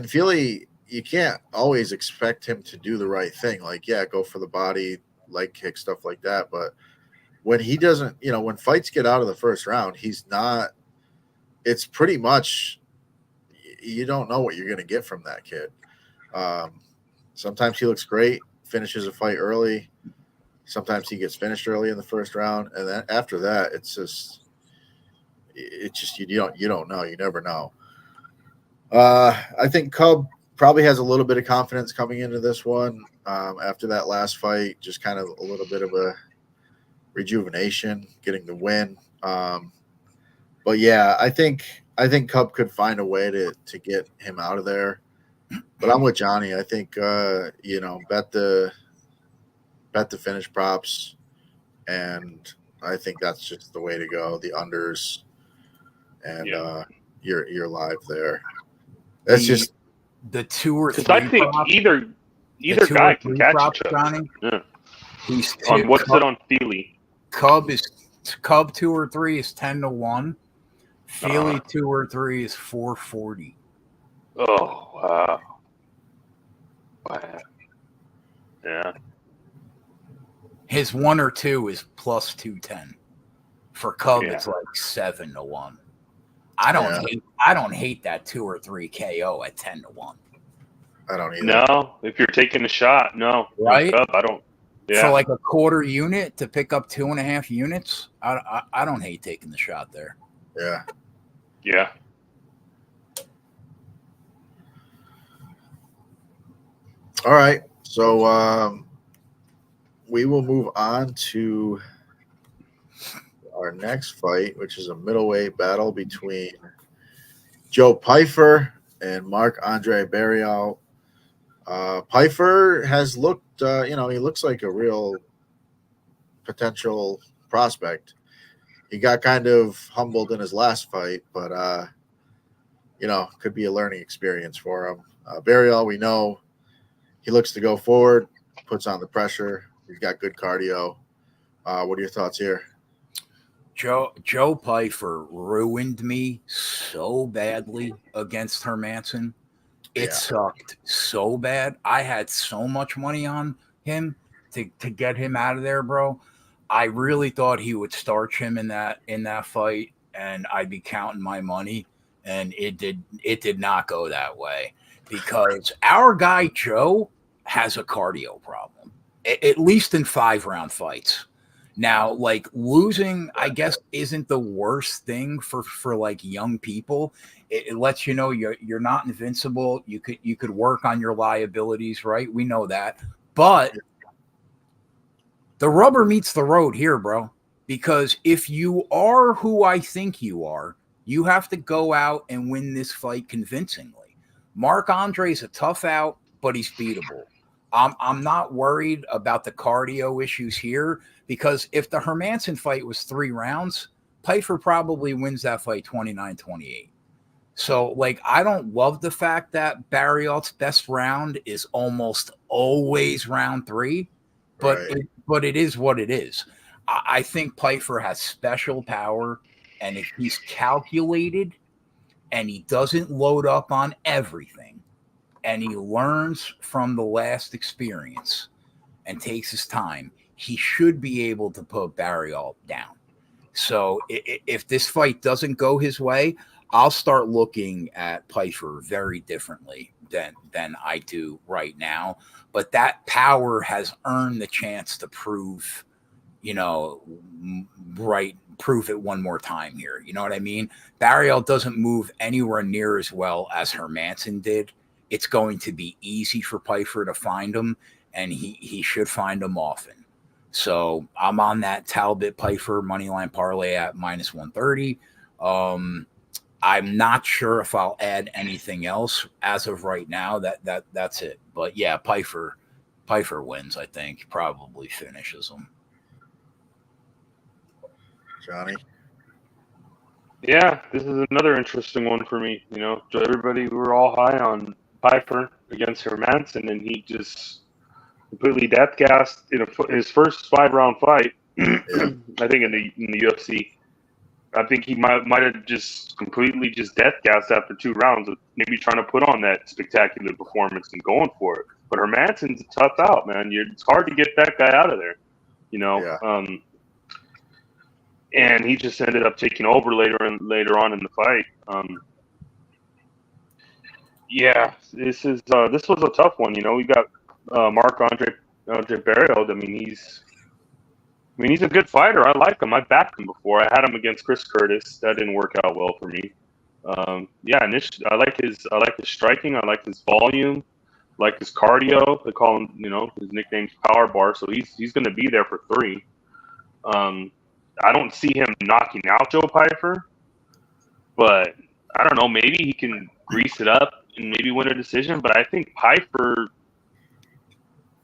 Feely, you can't always expect him to do the right thing. Like, yeah, go for the body, leg kick, stuff like that. But when he doesn't, when fights get out of the first round, he's not. It's pretty much, you don't know what you're going to get from that kid. Sometimes he looks great, finishes a fight early. Sometimes he gets finished early in the first round, and then after that, it's just you don't know. You never know. I think Cub probably has a little bit of confidence coming into this one after that last fight, just kind of a little bit of a rejuvenation, getting the win. But yeah, I think Cub could find a way to get him out of there. But I'm with Johnny. I think bet the finish props, and I think that's just the way to go. The unders, and you're live there. That's just the 2 or 3. Because I think props, either guy can catch props, each other. Johnny. Yeah. He's What's it on Feely? Cub 2 or 3 is 10-1. Feely 2 or 3 is 440. Oh wow! Yeah. His 1 or 2 is plus 210. For Cub, it's like 7-1. I don't hate that 2 or 3 KO at 10-1. I don't either. No, if you're taking a shot, no. Right? Cub, I don't. Yeah. For like a quarter unit to pick up 2.5 units, I don't hate taking the shot there. Yeah. Yeah. All right. So we will move on to our next fight, which is a middleweight battle between Joe Pyfer and Marc-Andre Barriault. Pyfer has looked, he looks like a real potential prospect. He got kind of humbled in his last fight, but, could be a learning experience for him. Barriault, we know he looks to go forward, puts on the pressure. He's got good cardio. What are your thoughts here? Joe Pyfer ruined me so badly against Hermanson. It sucked so bad. I had so much money on him to get him out of there, bro. I really thought he would starch him in that fight, and I'd be counting my money, and it did not go that way because our guy Joe has a cardio problem, at least in 5-round fights. Now, like losing, I guess, isn't the worst thing for like young people. It lets you know you're not invincible. You could work on your liabilities, right? We know that, but the rubber meets the road here, bro. Because if you are who I think you are, you have to go out and win this fight convincingly. Marc-Andre is a tough out, but he's beatable. I'm not worried about the cardio issues here because if the Hermanson fight was 3 rounds, Pyfer probably wins that fight 29-28. So, like, I don't love the fact that Barriault's best round is almost always round 3, but it is what it is. I think Pyfer has special power, and if he's calculated and he doesn't load up on everything, and he learns from the last experience and takes his time, he should be able to put Barriault down. So if this fight doesn't go his way, I'll start looking at Pyfer very differently than I do right now. But that power has earned the chance to prove, prove it one more time here. You know what I mean? Barriault doesn't move anywhere near as well as Hermanson did. It's going to be easy for Pyfer to find him, and he should find him often. So I'm on that Talbot Pyfer moneyline parlay at -130. I'm not sure if I'll add anything else as of right now. That's it. But yeah, Pyfer wins. I think probably finishes him. Johnny. Yeah, this is another interesting one for me. Everybody, we were all high on Pyfer against Hermanson, and he just completely death gassed in his first 5-round fight. I think in the UFC. I think he might have just completely just death gassed after 2 rounds of maybe trying to put on that spectacular performance and going for it. But Hermanson's a tough out, man. It's hard to get that guy out of there, and he just ended up taking over later on in the fight. This was a tough one. We got Marc-Andre Barriault. I mean, he's a good fighter. I like him. I backed him before. I had him against Chris Curtis. That didn't work out well for me. Yeah, initially, I like his striking. I like his volume. Like his cardio. They call him, his nickname's Power Bar. So he's going to be there for 3. I don't see him knocking out Joe Pyfer, but I don't know. Maybe he can grease it up and maybe win a decision. But I think Pyfer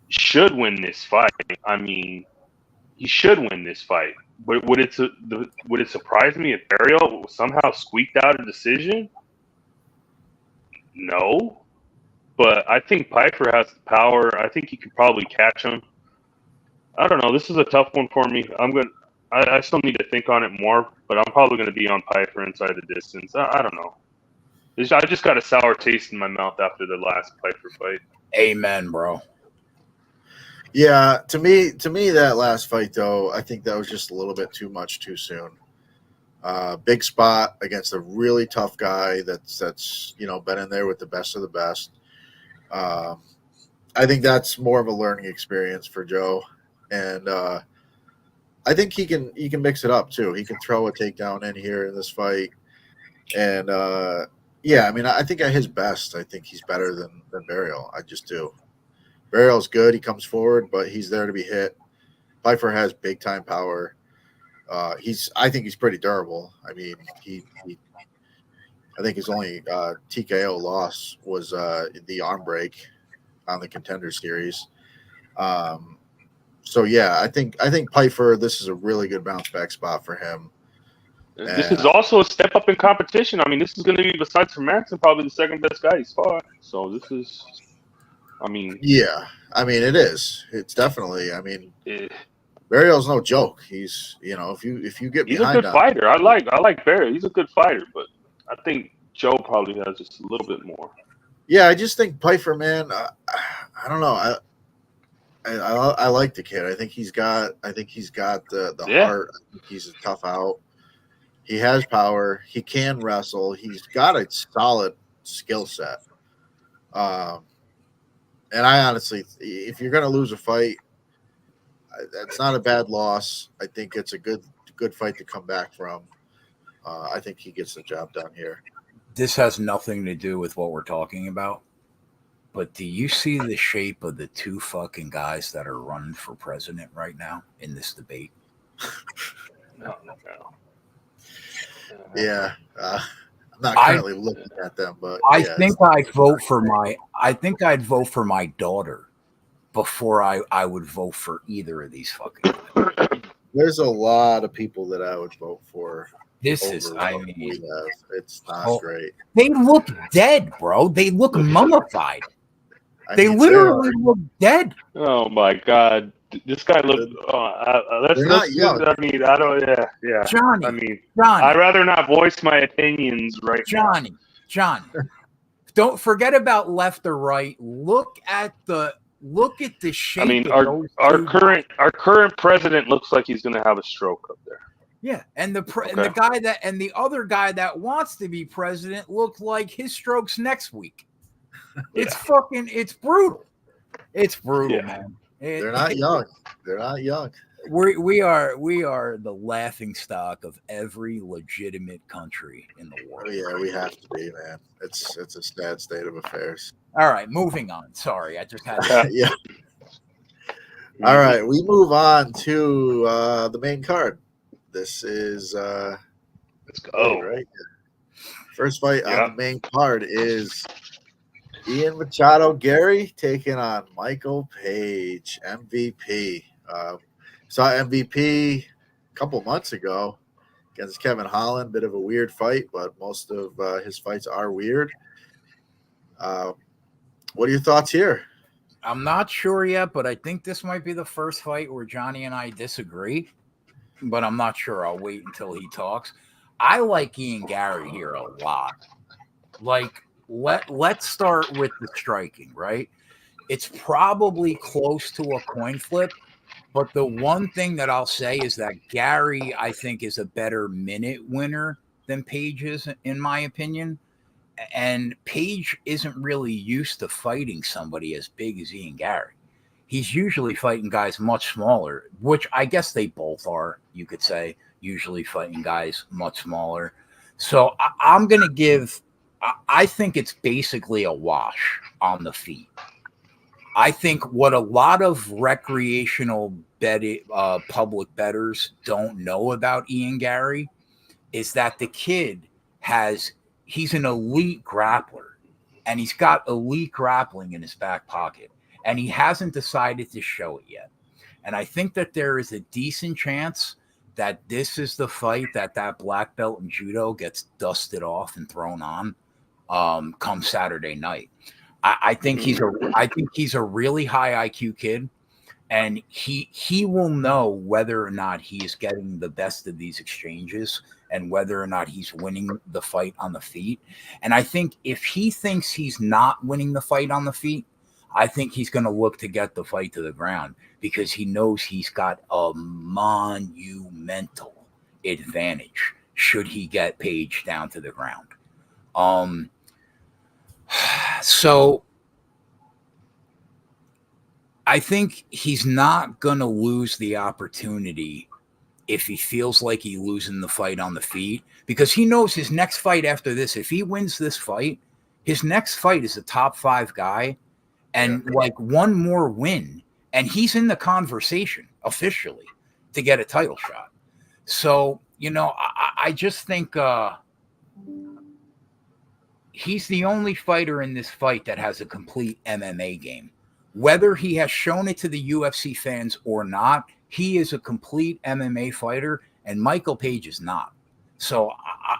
should win this fight. I mean, he should win this fight. But would it surprise me if Ariel somehow squeaked out a decision? No. But I think Pyfer has the power. I think he could probably catch him. I don't know. This is a tough one for me. I still need to think on it more, but I'm probably going to be on Pyfer inside the distance. I don't know. I just got a sour taste in my mouth after the last Pyfer fight. Amen, bro. Yeah, to me, that last fight though, I think that was just a little bit too much too soon. Big spot against a really tough guy that's been in there with the best of the best. I think that's more of a learning experience for Joe, and I think he can mix it up too. He can throw a takedown in here in this fight, and yeah, I mean, I think at his best, I think he's better than Burial. I just do. Burial's good. He comes forward, but he's there to be hit. Pyfer has big time power. I think he's pretty durable. I mean, I think his only TKO loss was the arm break on the Contender Series. So yeah, I think Pyfer, this is a really good bounce back spot for him. This is also a step up in competition. I mean, this is going to be, besides for Madsen, probably the second best guy he's fought. So this is, I mean, yeah, I mean it is. It's definitely. I mean, Burial's no joke. He's if you get he's behind a good fighter. I like Barry. He's a good fighter, but I think Joe probably has just a little bit more. Yeah, I just think Pyfer, man. I don't know. I like the kid. I think he's got the heart. I think he's a tough out. He has power. He can wrestle. He's got a solid skill set. And I honestly, if you're going to lose a fight, that's not a bad loss. I think it's a good fight to come back from. I think he gets the job done here. This has nothing to do with what we're talking about. But do you see the shape of the 2 fucking guys that are running for president right now in this debate? No. Yeah, I'm not currently looking at them, but I think I'd vote for my daughter before I would vote for either of these fucking guys. There's a lot of people that I would vote for. It's not great. They look dead, bro. They look mummified. They literally look dead. Oh my God, this guy looks. They're not young. I mean, I don't. Yeah. Johnny. I mean, Johnny. I'd rather not voice my opinions right now. Johnny. Don't forget about left or right. Look at the shape. I mean, our current president looks like he's going to have a stroke up there. Yeah, and the other guy that wants to be president looked like his stroke's next week. It's brutal. It's brutal, man. They're not young. They're not young. We are the laughing stock of every legitimate country in the world. Oh, yeah, we have to be, man. It's a sad state of affairs. All right, moving on. Sorry, I just had to. Yeah. All right, we move on to the main card. This is let's go. Right. First fight on the main card is Ian Machado Gary taking on Michael Page, MVP. Saw MVP a couple months ago against Kevin Holland. Bit of a weird fight, but most of his fights are weird. What are your thoughts here? I'm not sure yet, but I think this might be the first fight where Johnny and I disagree. But I'm not sure. I'll wait until he talks. I like Ian Gary here a lot. Like, let's start with the striking, right? It's probably close to a coin flip, but the one thing that I'll say is that Gary, I think, is a better minute winner than Page is, in my opinion. And Page isn't really used to fighting somebody as big as Ian Gary. He's usually fighting guys much smaller, which I guess they both are, you could say, usually fighting guys much smaller. So I'm going to give. I think it's basically a wash on the feet. I think what a lot of recreational public bettors don't know about Ian Gary is that the kid he's an elite grappler, and he's got elite grappling in his back pocket, and he hasn't decided to show it yet. And I think that there is a decent chance that this is the fight that black belt in judo gets dusted off and thrown on come Saturday night. I think he's a really high IQ kid, and he will know whether or not he is getting the best of these exchanges and whether or not he's winning the fight on the feet. And I think if he thinks he's not winning the fight on the feet, I think he's going to look to get the fight to the ground because he knows he's got a monumental advantage should he get Page down to the ground. So I think he's not going to lose the opportunity if he feels like he's losing the fight on the feet, because he knows his next fight after this, if he wins this fight, his next fight is a top 5 guy and like one more win, and he's in the conversation officially to get a title shot. So, you know, I just think he's the only fighter in this fight that has a complete MMA game. Whether he has shown it to the UFC fans or not, he is a complete MMA fighter, and Michael Page is not. So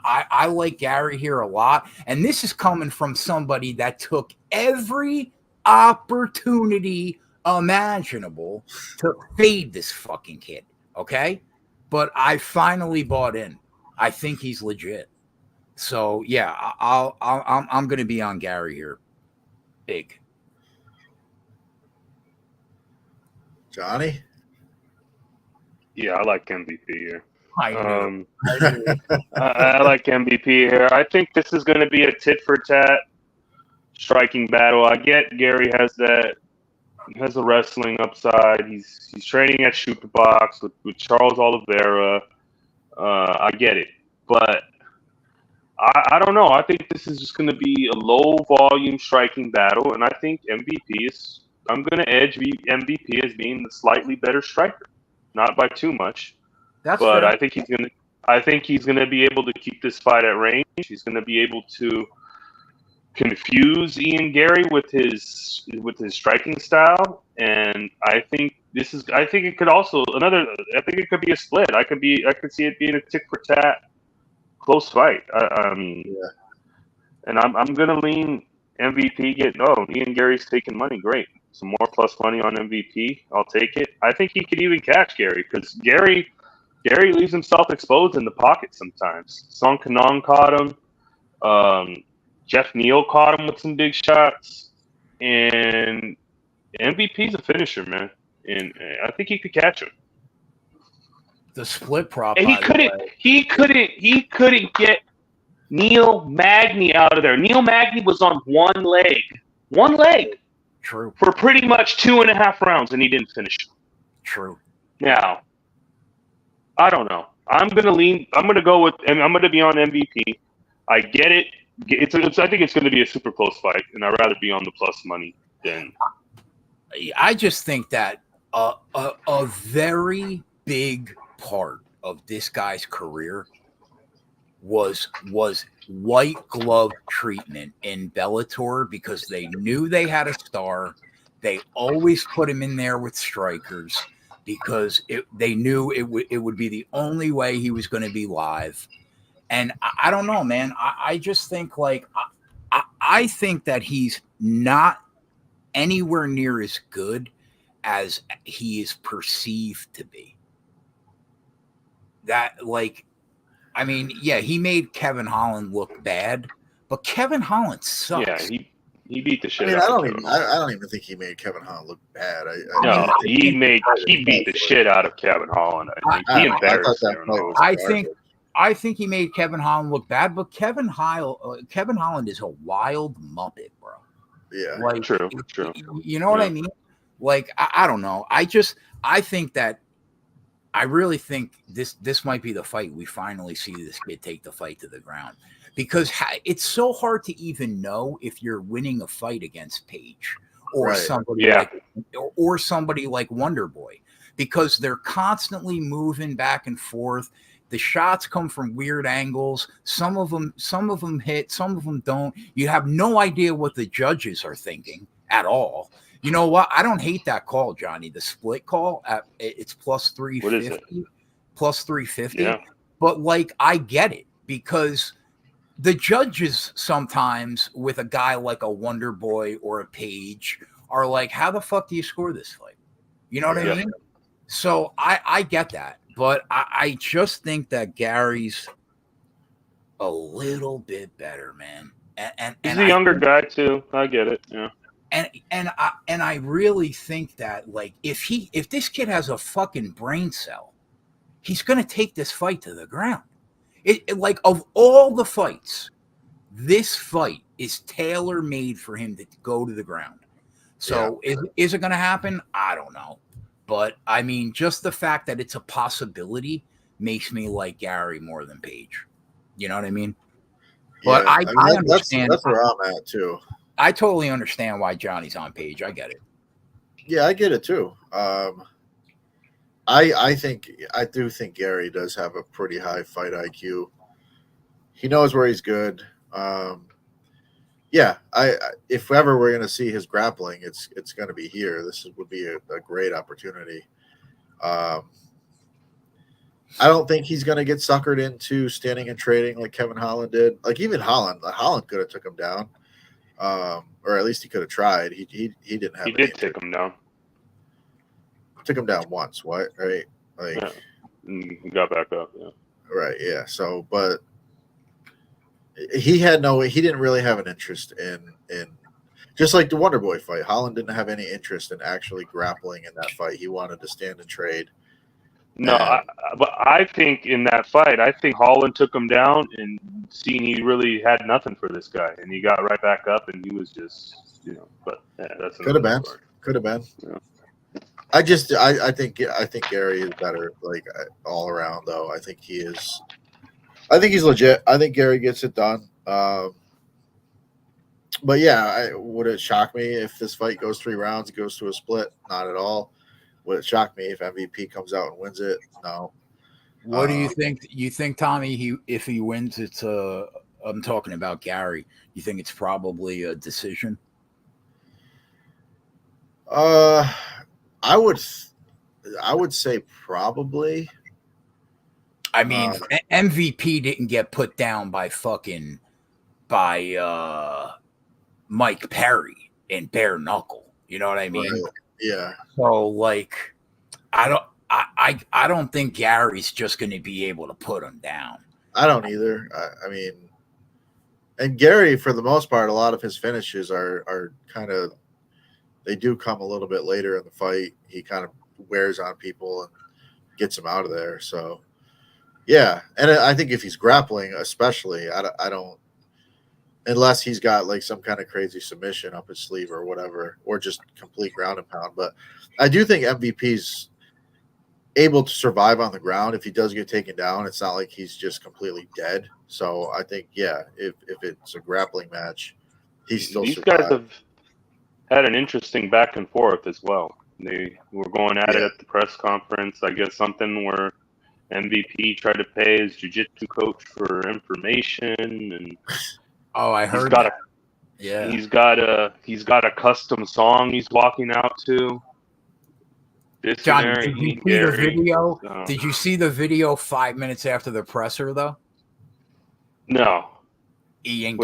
I like Gary here a lot. And this is coming from somebody that took every opportunity imaginable to fade this fucking kid, okay? But I finally bought in. I think he's legit. So, yeah, I'm going to be on Gary here. Big. Johnny? Yeah, I like MVP here. I like MVP here. I think this is going to be a tit for tat striking battle. I get Gary has the wrestling upside. He's training at Superbox with Charles Oliveira. I get it, but I don't know. I think this is just going to be a low volume striking battle, and I think I'm going to edge MVP as being the slightly better striker, not by too much. But fair. I think he's gonna be able to keep this fight at range. He's gonna be able to confuse Ian Gary with his striking style, and I think it could be a split. I could see it being a tick for tat close fight. And I'm gonna lean MVP. Ian Gary's taking money. Great, some more plus money on MVP. I'll take it. I think he could even catch Gary because Gary leaves himself exposed in the pocket sometimes. Song Kanong caught him. Jeff Neal caught him with some big shots. And MVP's a finisher, man. And I think he could catch him. The split prop. And he couldn't get Neil Magny out of there. Neil Magny was on one leg. True. For pretty much 2.5 rounds, and he didn't finish. True. Now, I don't know. I'm going to go with, and I'm going to be on MVP. I get it. I think it's going to be a super close fight, and I'd rather be on the plus money than. I just think that a very big part of this guy's career was white glove treatment in Bellator because they knew they had a star. They always put him in there with strikers because they knew it would be the only way he was going to be live. And I don't know, man. I just think I think that he's not anywhere near as good as he is perceived to be. He made Kevin Holland look bad, but Kevin Holland sucks. Yeah, he beat the shit. I don't even think he made Kevin Holland look bad. He beat the shit out of Kevin Holland. He embarrassed him. I think he made Kevin Holland look bad, but Kevin Holland is a wild muppet, bro. Yeah, true. You know what I mean? I don't know. I think that I really think this might be the fight we finally see this kid take the fight to the ground, because it's so hard to even know if you're winning a fight against Page or Right. somebody Yeah. like or somebody like Wonder Boy, because they're constantly moving back and forth. The shots come from weird angles. Some of them hit, some of them don't. You have no idea what the judges are thinking at all. You know what? I don't hate that call, Johnny. The split call it's plus What is it? 350, plus 350. Yeah. But like, I get it, because the judges sometimes with a guy like a Wonder Boy or a Page are like, how the fuck do you score this fight? You know what I Yeah. mean? So I get that, but I just think that Gary's a little bit better, man. He's a younger guy too. I get it. Yeah. And I really think that, like, if this kid has a fucking brain cell, he's gonna take this fight to the ground. It like, of all the fights, this fight is tailor made for him to go to the ground. So is it gonna happen? I don't know, but I mean, just the fact that it's a possibility makes me like Gary more than Page. You know what I mean? But I understand. That's where I'm at too. I totally understand why Johnny's on Page. I get it. Yeah, I get it too. I do think Gary does have a pretty high fight IQ. He knows where he's good. Yeah, if ever we're going to see his grappling, it's going to be here. This would be a great opportunity. I don't think he's going to get suckered into standing and trading like Kevin Holland did. Like, even Holland could have took him down. Or at least he could have tried. He didn't have. He did take him down. Took him down once. What? Right? Like, yeah. He got back up. Yeah. Right. Yeah. So, but he didn't really have an interest in just like the Wonder Boy fight. Holland didn't have any interest in actually grappling in that fight. He wanted to stand and trade. No, but I think in that fight, I think Holland took him down and seen he really had nothing for this guy, and he got right back up, and he was just, But yeah, that's could have been. story. Could have been. Yeah. I think Gary is better, like, all around, though. I think he is. I think he's legit. I think Gary gets it done. But yeah, would it shock me if this fight goes 3 rounds, it goes to a split? Not at all. Would it shock me if MVP comes out and wins it? No. What do you think? You think, Tommy, if he wins, it's I'm talking about Gary. You think it's probably a decision? I would say probably. I mean, MVP didn't get put down by Mike Perry in bare knuckle. You know what I mean? Right. Yeah. So, like, I don't think Gary's just going to be able to put him down. I don't either. I mean, and Gary, for the most part, a lot of his finishes are kind of, they do come a little bit later in the fight. He kind of wears on people and gets them out of there. So, yeah. And I think if he's grappling, especially, I don't, unless he's got like some kind of crazy submission up his sleeve or whatever, or just complete ground and pound. But I do think MVP's able to survive on the ground. If he does get taken down, it's not like he's just completely dead. So I think, yeah, if it's a grappling match, he's still These survived. guys have had an interesting back and forth as well. They were going at it at the press conference. I guess something where MVP tried to pay his jiu-jitsu coach for information, and I heard that. He's got a custom song he's walking out to. Johnny, did you see the video? Did you see the video 5 minutes after the presser, though? No. Ian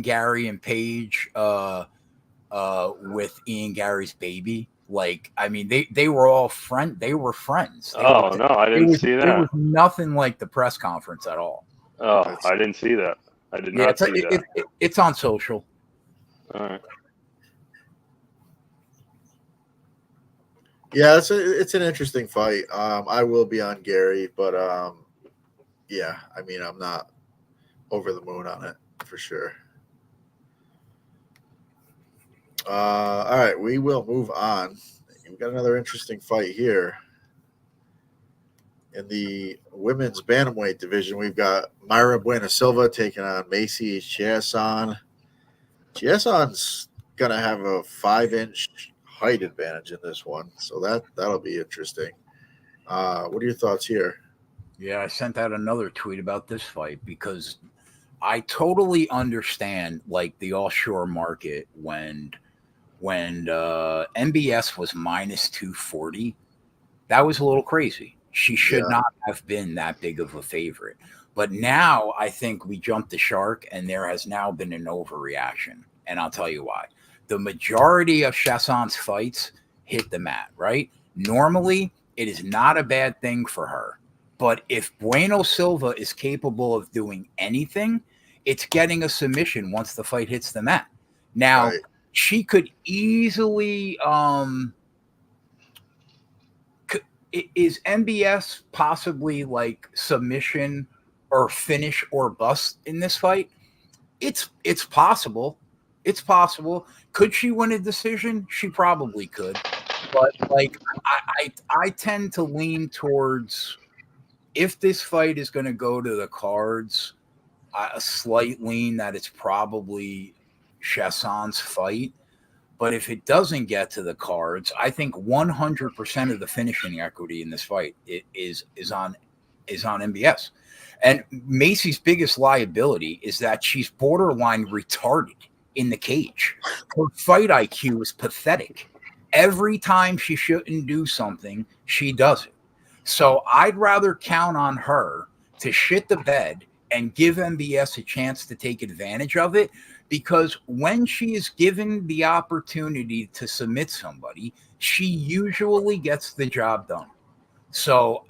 Gary and Paige with Ian Gary's baby. Like, I mean, they were all they were friends. No, I didn't see that. It was nothing like the press conference at all. Oh, I didn't see that. I did not see that. It's on social. All right. Yeah, it's an interesting fight. I will be on Gary, but yeah, I mean, I'm not over the moon on it for sure. All right, we will move on. We've got another interesting fight here. In the women's bantamweight division, we've got Myra Buena Silva taking on Macy Chiasson. Chiasson's gonna have a 5-inch height advantage in this one, so that'll be interesting. What are your thoughts here? Yeah, I sent out another tweet about this fight because I totally understand like the offshore market when MBS was minus 240. That was a little crazy. She should not have been that big of a favorite. But now I think we jumped the shark and there has now been an overreaction. And I'll tell you why. The majority of Chiasson's fights hit the mat, right? Normally, it is not a bad thing for her. But if Bueno Silva is capable of doing anything, it's getting a submission once the fight hits the mat. Now, she could easily is MBS possibly like submission or finish or bust in this fight? It's possible. It's possible. Could she win a decision? She probably could. But like I tend to lean towards, if this fight is going to go to the cards, a slight lean that it's probably Chiasson's fight. But if it doesn't get to the cards, I think 100% of the finishing equity in this fight is on MBS. And Macy's biggest liability is that she's borderline retarded in the cage. Her fight IQ is pathetic. Every time she shouldn't do something, she does it. So I'd rather count on her to shit the bed and give MBS a chance to take advantage of it, because when she is given the opportunity to submit somebody, she usually gets the job done. So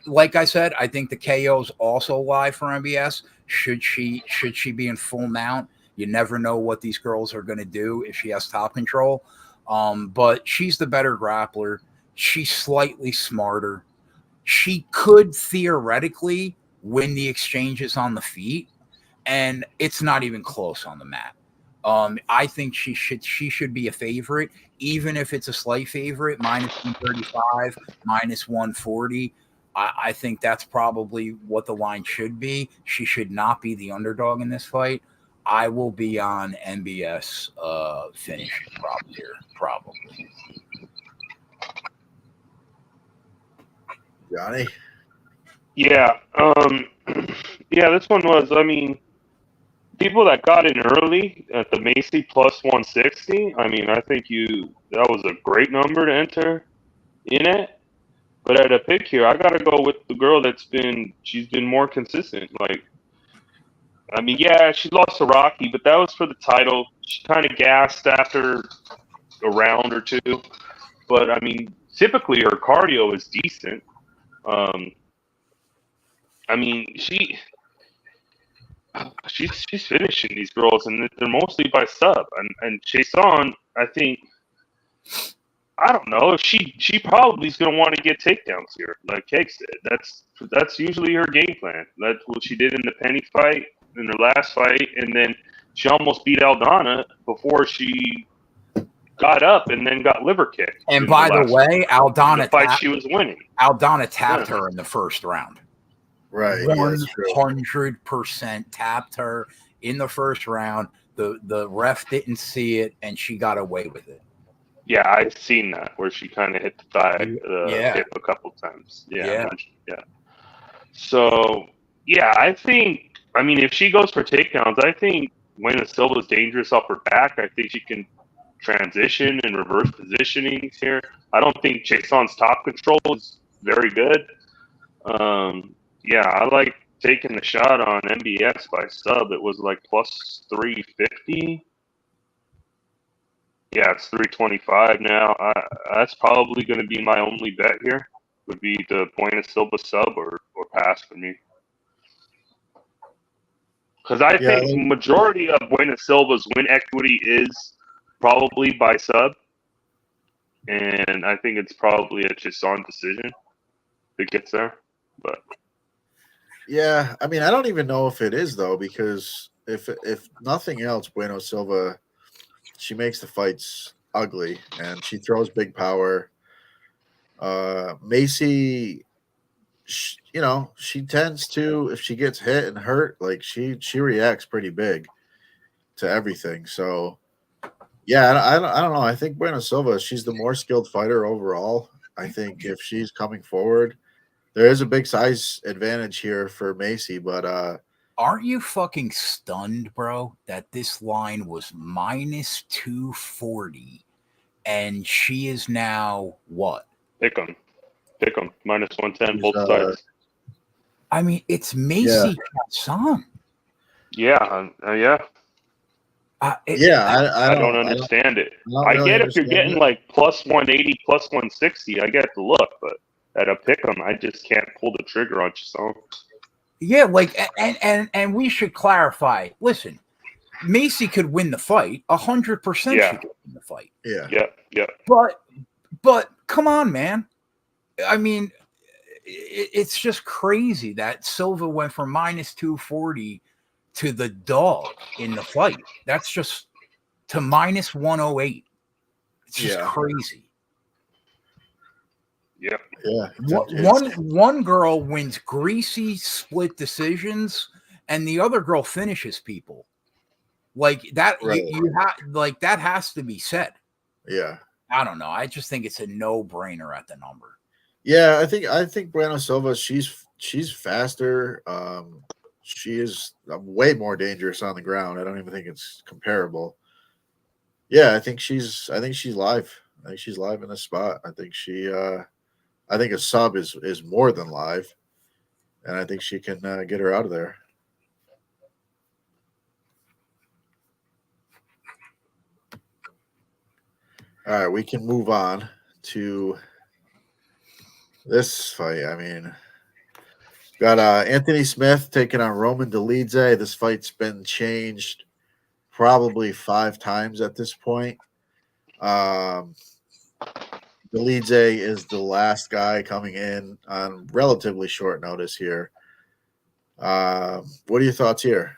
like I said, I think the KO's also live for MBS. Should she be in full mount? You never know what these girls are going to do if she has top control. But she's the better grappler. She's slightly smarter. She could theoretically win the exchanges on the feet, and it's not even close on the mat. I think she should be a favorite, even if it's a slight favorite, minus 135, minus 140. I think that's probably what the line should be. She should not be the underdog in this fight. I will be on MBS finish prop here, probably. Johnny? Yeah. Yeah, this one was, I mean, people that got in early at the Macy plus 160, I mean, I think that was a great number to enter in it. But at a pick here, I got to go with the girl she's been more consistent. Like, I mean, yeah, she lost to Rocky, but that was for the title. She kind of gassed after a round or two. But, I mean, typically her cardio is decent. I mean, she's finishing these girls, and they're mostly by sub. And Chiasson, I think, I don't know, if she probably is going to want to get takedowns here, like Cake said. That's usually her game plan. That's what she did in the Penny fight, in her last fight, and then she almost beat Aldana before she got up and then got liver kicked. And by the way, Aldana fight she was winning. Aldana tapped her in the first round. Right. 100% tapped her in the first round. The ref didn't see it, and she got away with it. Yeah, I've seen that where she kind of hit the thigh, hip a couple times. Yeah. So, yeah, I mean, if she goes for takedowns, I think Buena Silva is dangerous off her back. I think she can transition and reverse positioning here. I don't think Chiasson's top control is very good. Yeah, I like taking the shot on MBS by sub. It was like plus 350. Yeah, it's 325 now. That's probably going to be my only bet here. Would be the Buena Silva sub or pass for me. Because I think majority of Buena Silva's win equity is probably by sub. And I think it's probably a Chiasson decision if it gets there. But yeah, I mean, I don't even know if it is, though, because if nothing else, Bueno Silva, she makes the fights ugly, and she throws big power. Macy she tends to, if she gets hit and hurt, like she reacts pretty big to everything. So yeah, I don't know. I think Bueno Silva, she's the more skilled fighter overall. I think if she's coming forward, there is a big size advantage here for Macy, but aren't you fucking stunned, bro, that this line was minus 240 and she is now what? Pick them. Minus 110, both uh, sides. I mean, it's Macy Song. Yeah, yeah. I don't understand it. I get if you're getting like plus 180, plus 160. I get the look, but at a pick 'em, I just can't pull the trigger on Chisholm. Yeah, like, and we should clarify. Listen, Macy could win the fight. 100% she could win the fight. Yeah. But come on, man. I mean, it's just crazy that Silva went from minus 240 to the dog in the fight. That's just to minus 108. It's just crazy. Yeah. One girl wins greasy split decisions, and the other girl finishes people. Like that, right. you have like that has to be said. Yeah. I don't know. I just think it's a no-brainer at the number. Yeah, I think Bueno Silva, she's faster. She is way more dangerous on the ground. I don't even think it's comparable. Yeah, I think she's live. I think she's live in this spot. I think I think a sub is more than live, and I think she can get her out of there. All right, we can move on to this fight. I mean, got Anthony Smith taking on Roman Dolidze. This fight's been changed probably 5 times at this point. Dolidze is the last guy coming in on relatively short notice here. What are your thoughts here?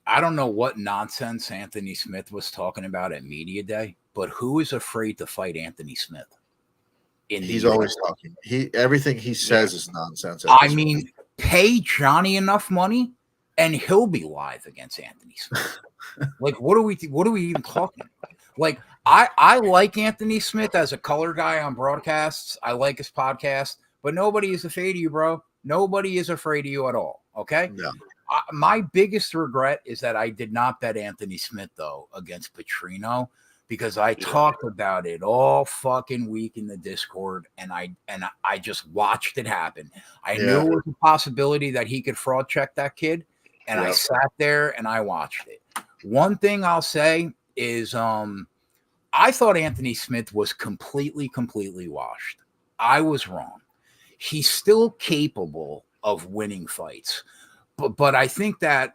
I don't know what nonsense Anthony Smith was talking about at Media Day, but who is afraid to fight Anthony Smith? He's always talking. Everything he says is nonsense. I mean, pay Johnny enough money, and he'll be live against Anthony Smith. Like, what are we even talking about? Like, I like Anthony Smith as a color guy on broadcasts. I like his podcast, but nobody is afraid of you, bro. Nobody is afraid of you at all. Okay. No. My biggest regret is that I did not bet Anthony Smith though against Petrino, because I talked about it all fucking week in the Discord, and I just watched it happen. I knew it was a possibility that he could fraud check that kid, and I sat there and I watched it. One thing I'll say is I thought Anthony Smith was completely washed. I was wrong. He's still capable of winning fights, but I think that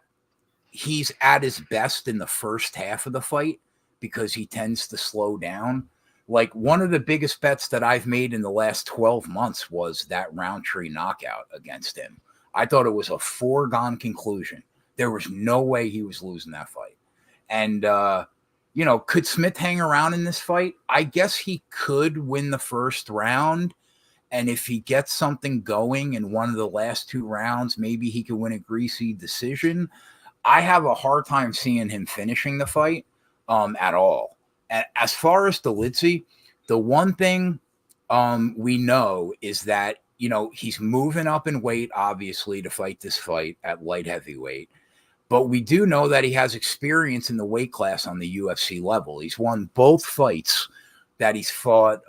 he's at his best in the first half of the fight because he tends to slow down. Like, one of the biggest bets that I've made in the last 12 months was that Roundtree knockout against him. I thought it was a foregone conclusion. There was no way he was losing that fight. And, could Smith hang around in this fight? I guess he could win the first round. And if he gets something going in one of the last 2 rounds, maybe he could win a greasy decision. I have a hard time seeing him finishing the fight at all. And as far as Dolidze, the one thing we know is that, he's moving up in weight, obviously, to fight this fight at light heavyweight. But we do know that he has experience in the weight class on the UFC level. He's won both fights that he's fought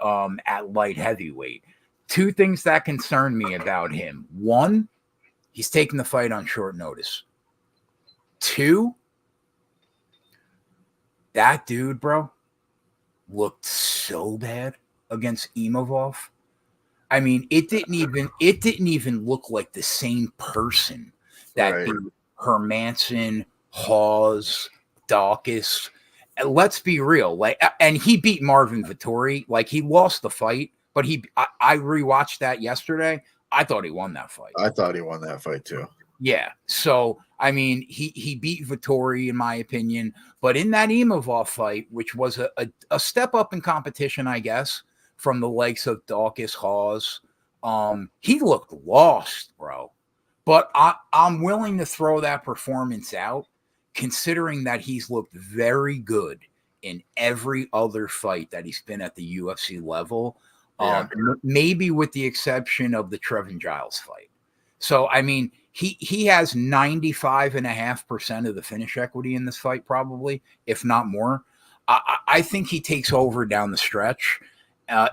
at light heavyweight. 2 things that concern me about him. 1, he's taking the fight on short notice. 2, that dude, bro, looked so bad against Imavov. I mean, it didn't even look like the same person that beat Hermanson, Hawes, Dawkins. And let's be real, and he beat Marvin Vettori. Like, he lost the fight, but I rewatched that yesterday. I thought he won that fight. I thought he won that fight too. Yeah. So, I mean, he beat Vettori, in my opinion. But in that Imavov fight, which was a step up in competition, I guess, from the likes of Dawkins, Hawes, He looked lost, bro. But I'm willing to throw that performance out, considering that he's looked very good in every other fight that he's been at the UFC level. Maybe with the exception of the Trevin Giles fight. So, I mean, he has 95.5% of the finish equity in this fight, probably, if not more. I think he takes over down the stretch.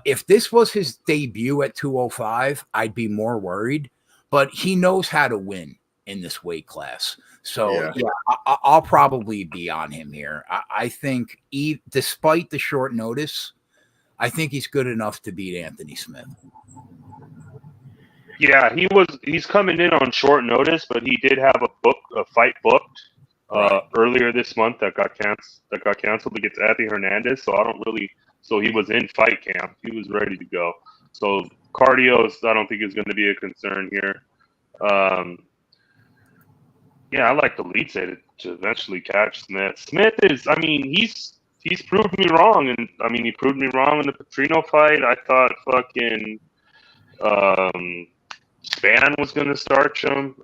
If this was his debut at 205, I'd be more worried. But he knows how to win in this weight class. So, I'll probably be on him here. I think, despite the short notice, I think he's good enough to beat Anthony Smith. Yeah, he's coming in on short notice, but he did have a fight booked earlier this month that got canceled against Anthony Hernandez. So he was in fight camp. He was ready to go. So cardio, I don't think is going to be a concern here. I like the lead to eventually catch Smith. Smith is, I mean, he's proved me wrong, and I mean, he proved me wrong in the Petrino fight. I thought fucking Span was going to starch him.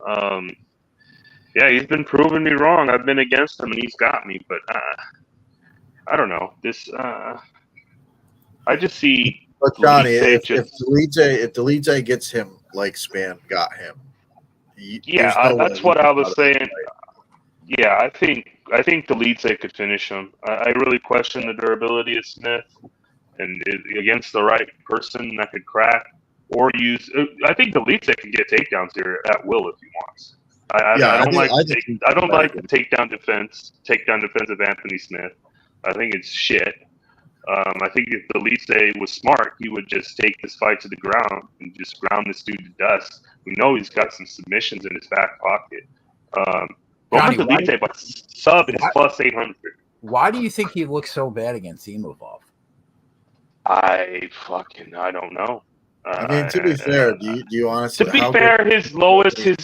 He's been proving me wrong. I've been against him, and he's got me. But I don't know. I just see. But Johnny, if Delidze gets him like Span got him, that's what I was saying. Yeah, I think Delidze could finish him. I really question the durability of Smith, and against the right person that could crack or use. I think Delidze can get takedowns here at will if he wants. I don't like the takedown defense of Anthony Smith. I think it's shit. I think if Delidze was smart, he would just take this fight to the ground and just ground this dude to dust. We know he's got some submissions in his back pocket. Roman Delidze, but sub is plus 800. Why do you think he looks so bad against Imavov? I don't know. I mean, to be fair, do you honestly? To be fair, his lowest his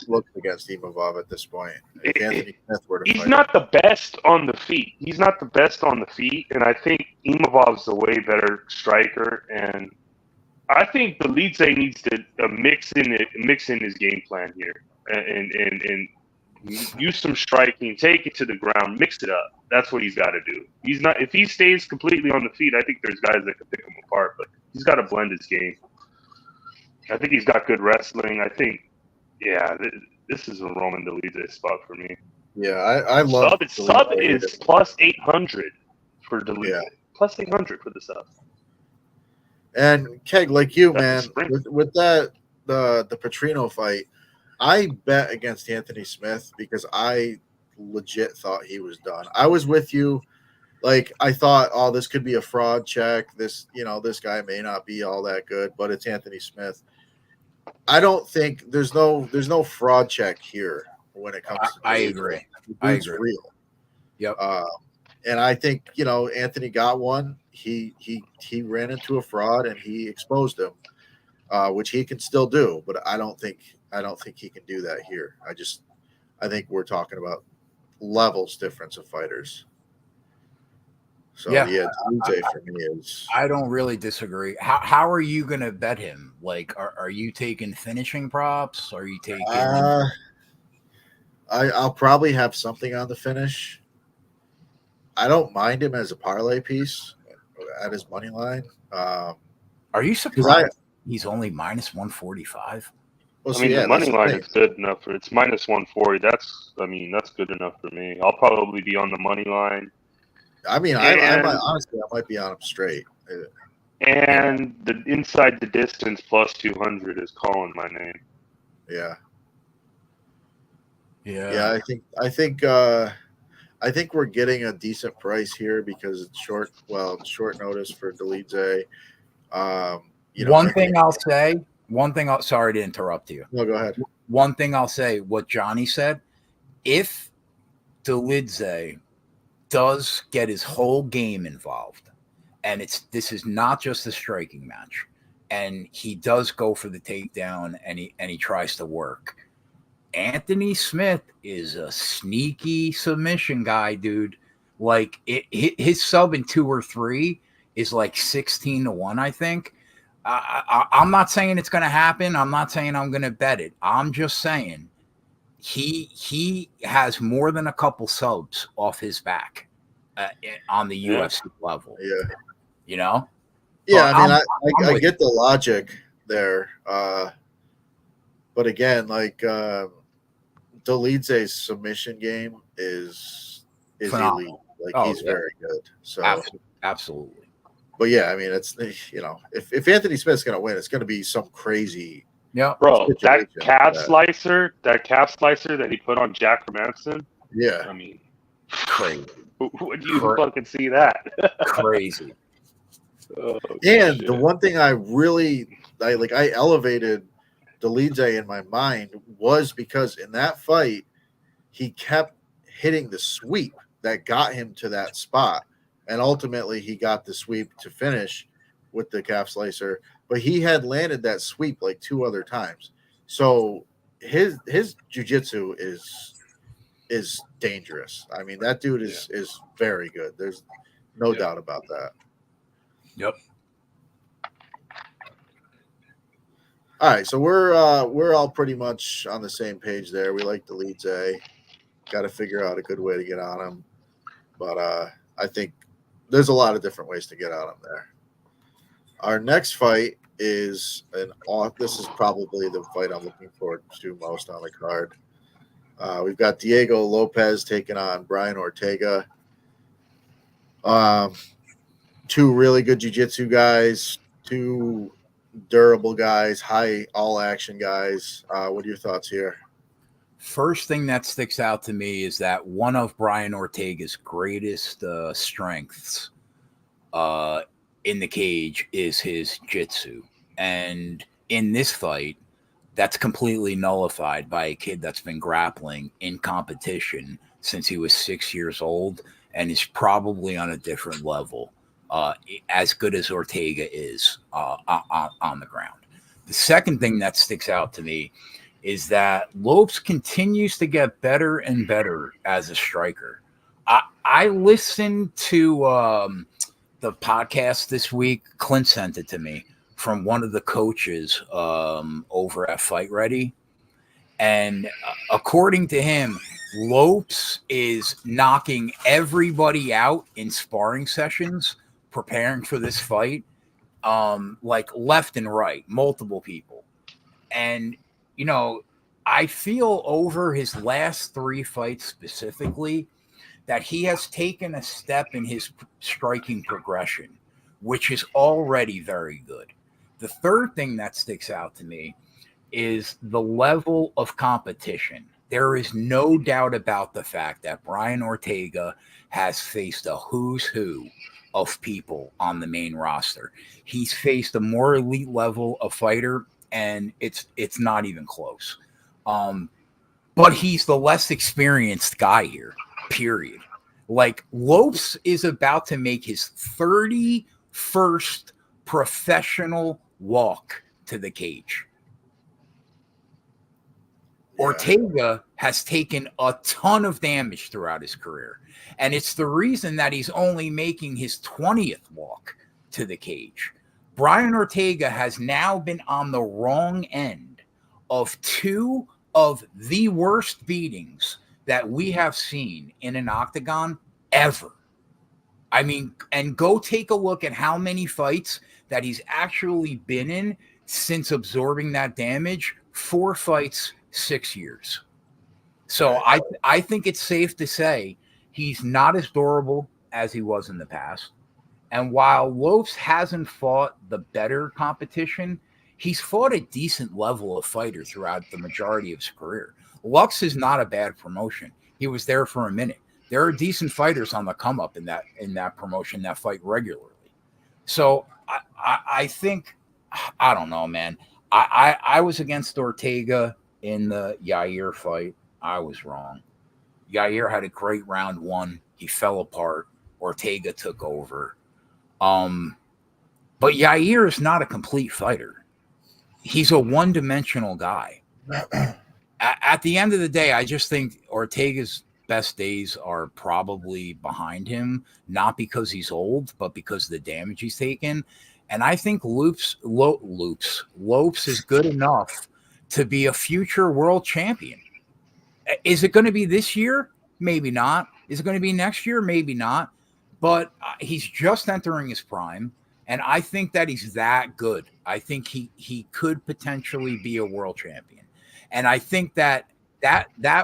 looked against Imavov at this point. Anthony Smith were to he's fight. Not the best on the feet. He's not the best on the feet, and I think Imavov's a way better striker. And I think Delidze needs to mix in his game plan here, and use some striking, take it to the ground, mix it up. That's what he's got to do. He's not if he stays completely on the feet. I think there's guys that can pick him apart, but he's got to blend his game. I think he's got good wrestling. I think, this is a Roman Delidze spot for me. Yeah, I love sub is plus 800 for Delidze. Yeah. Plus 800 for the sub. And Keg, like you, man, with that the Petrino fight, I bet against Anthony Smith because I legit thought he was done. I was with you. Like, I thought, this could be a fraud check. This guy may not be all that good, but it's Anthony Smith. I don't think there's no fraud check here when it comes to. I agree. It's real. Yep. And I think Anthony got one. He ran into a fraud and he exposed him, which he can still do. But I don't think he can do that here. I think we're talking about levels difference of fighters. So Delidze for me is. I don't really disagree. How are you going to bet him? Like, are you taking finishing props? Are you taking? I'll probably have something on the finish. I don't mind him as a parlay piece at his money line. Are you surprised he's only minus 145? Well, the money line is good enough it's minus 140. That's good enough for me. I'll probably be on the money line. I mean, I might be on him straight. And the inside the distance plus 200 is calling my name. Yeah. Yeah. I think we're getting a decent price here because it's short notice for Delidze. Sorry to interrupt you. No, go ahead. One thing I'll say, what Johnny said, if Delidze does get his whole game involved, and this is not just a striking match, and he does go for the takedown and he tries to work. Anthony Smith is a sneaky submission guy, dude. Like his sub in 2 or 3 is like 16-1, I think. I'm not saying it's going to happen. I'm not saying I'm going to bet it. I'm just saying he has more than a couple subs off his back on the UFC level. Yeah. You know? Yeah, But I mean, I with get the logic there. But again, like Dolidze's submission game is phenomenal. elite. Like Oh, he's yeah. very good. So Absolutely. but yeah, I mean, it's if Anthony Smith's going to win, it's going to be some crazy. Yeah, Bro, that situation calf like slicer that he put on Jack Hermanson. Yeah, I mean, crazy, would you fucking see that? crazy. Oh, and shit. the one thing I elevated Dolidze in my mind was because in that fight he kept hitting the sweep that got him to that spot, and ultimately he got the sweep to finish with the calf slicer. But he had landed that sweep like 2 other times, so his jiu-jitsu is dangerous. I mean, that dude is very good. There's no doubt about that. Yep. All right, so we're all pretty much on the same page there. We like Dolidze. Got to figure out a good way to get on him, but I think there's a lot of different ways to get on him there. Our next fight is this is probably the fight I'm looking forward to most on the card. We've got Diego Lopez taking on Brian Ortega. Two really good jiu-jitsu guys, two durable guys, high all-action guys. What are your thoughts here? First thing that sticks out to me is that one of Brian Ortega's greatest strengths in the cage is his jitsu. And in this fight, that's completely nullified by a kid that's been grappling in competition since he was 6 years old and is probably on a different level, as good as Ortega is on the ground. The second thing that sticks out to me is that Lopes continues to get better and better as a striker. I listened to the podcast this week. Clint sent it to me from one of the coaches over at Fight Ready. And according to him, Lopes is knocking everybody out in sparring sessions, preparing for this fight, like left and right, multiple people. And, you know, I feel over his last 3 fights specifically that he has taken a step in his striking progression, which is already very good. The third thing that sticks out to me is the level of competition. There is no doubt about the fact that Brian Ortega has faced a who's who of people on the main roster. He's faced a more elite level of fighter, and it's not even close. But he's the less experienced guy here, period. Like, Lopes is about to make his 31st professional walk to the cage. Ortega has taken a ton of damage throughout his career, and it's the reason that he's only making his 20th walk to the cage. Brian Ortega has now been on the wrong end of 2 of the worst beatings that we have seen in an octagon ever. I mean, and go take a look at how many fights that he's actually been in since absorbing that damage. 4 fights, 6 years. So I think it's safe to say he's not as durable as he was in the past. And while Lopes hasn't fought the better competition, he's fought a decent level of fighter throughout the majority of his career. Lux is not a bad promotion. He was there for a minute. There are decent fighters on the come up in that promotion that fight regularly. So I think, I don't know, man. I was against Ortega in the Yair fight. I was wrong. Yair had a great round 1. He fell apart. Ortega took over. But Yair is not a complete fighter. He's a one-dimensional guy. At the end of the day, I just think Ortega's best days are probably behind him, not because he's old, but because of the damage he's taken. And I think Lopes is good enough to be a future world champion. Is it going to be this year? Maybe not. Is it going to be next year? Maybe not. But he's just entering his prime, and I think that he's that good. I think he could potentially be a world champion. And I think that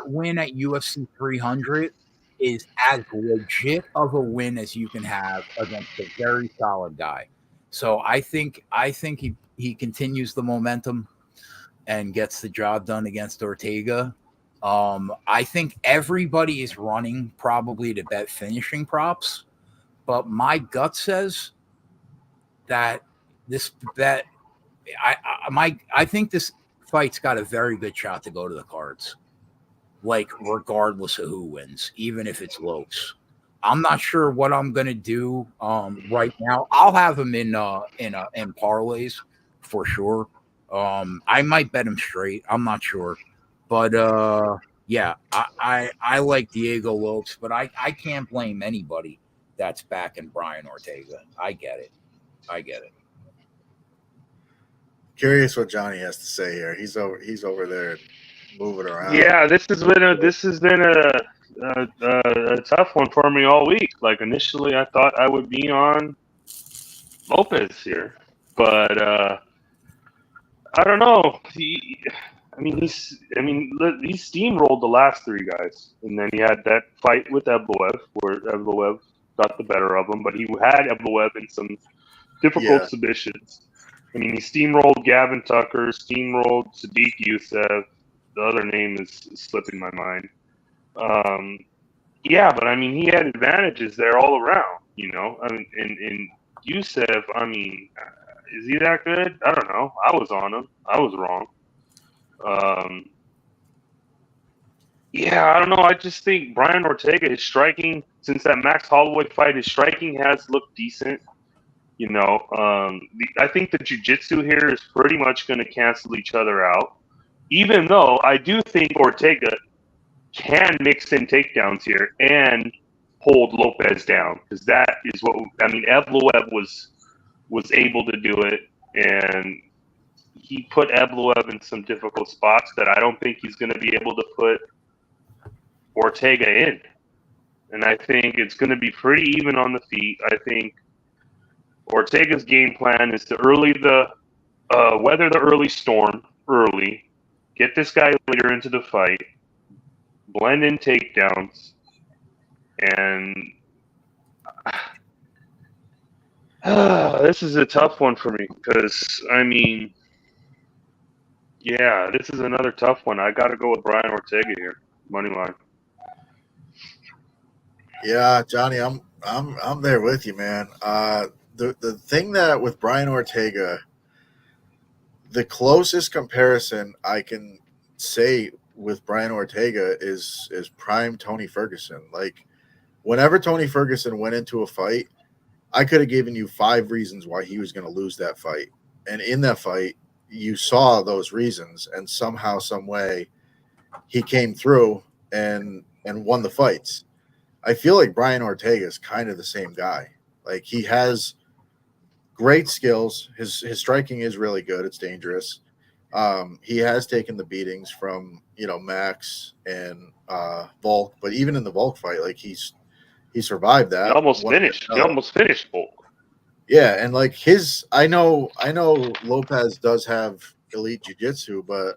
win at UFC 300 is as legit of a win as you can have against a very solid guy. So I think he continues the momentum and gets the job done against Ortega. I think everybody is running probably to bet finishing props, but my gut says that I think this fight's got a very good shot to go to the cards, like regardless of who wins, even if it's Lopes. I'm not sure what I'm gonna do right now. I'll have him in parlays for sure. I might bet him straight. I'm not sure, but yeah, I like Diego Lopes, but I can't blame anybody that's backing Brian Ortega. I get it. Curious what Johnny has to say here. He's over there moving around. Yeah, this has been a tough one for me all week. Like initially, I thought I would be on Lopez here, but I don't know. He steamrolled the last three guys, and then he had that fight with Evloev, where Evloev got the better of him, but he had Evloev in some difficult submissions. I mean, he steamrolled Gavin Tucker, steamrolled Sadiq Youssef. The other name is slipping my mind. Yeah, but I mean, he had advantages there all around, you know. I mean, and Youssef, I mean, is he that good? I don't know. I was on him. I was wrong. Yeah, I don't know. I just think Brian Ortega is striking since that Max Holloway fight. His striking has looked decent. You know, I think the jiu-jitsu here is pretty much going to cancel each other out. Even though I do think Ortega can mix in takedowns here and hold Lopez down, because that is what I mean. Evloev was able to do it, and he put Evloev in some difficult spots that I don't think he's going to be able to put Ortega in. And I think it's going to be pretty even on the feet. I think Ortega's game plan is to weather the early storm early, get this guy later into the fight, blend in takedowns, and this is a tough one for me because, I mean, yeah, this is another tough one. I got to go with Brian Ortega here, money line. Yeah, Johnny, I'm there with you, man. The thing that with Brian Ortega, the closest comparison I can say with Brian Ortega is prime Tony Ferguson. Like, whenever Tony Ferguson went into a fight, I could have given you 5 reasons why he was going to lose that fight. And in that fight, you saw those reasons, and somehow, some way, he came through and won the fights. I feel like Brian Ortega is kind of the same guy. Like, he has great skills. His striking is really good. It's dangerous. He has taken the beatings from, you know, Max and Volk, but even in the Volk fight, like he survived that. He almost finished Volk. Yeah, and like I know Lopez does have elite jiu-jitsu, but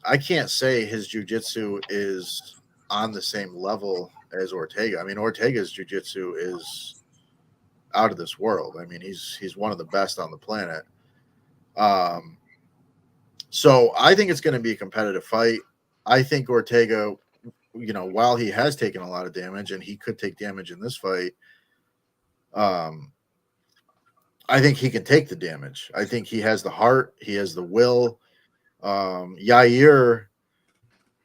I can't say his jiu-jitsu is on the same level as Ortega. I mean, Ortega's jiu-jitsu is out of this world. I mean, he's one of the best on the planet. So I think it's going to be a competitive fight. I think Ortega, you know, while he has taken a lot of damage and he could take damage in this fight, I think he can take the damage. I think he has the heart. He has the will. Yair,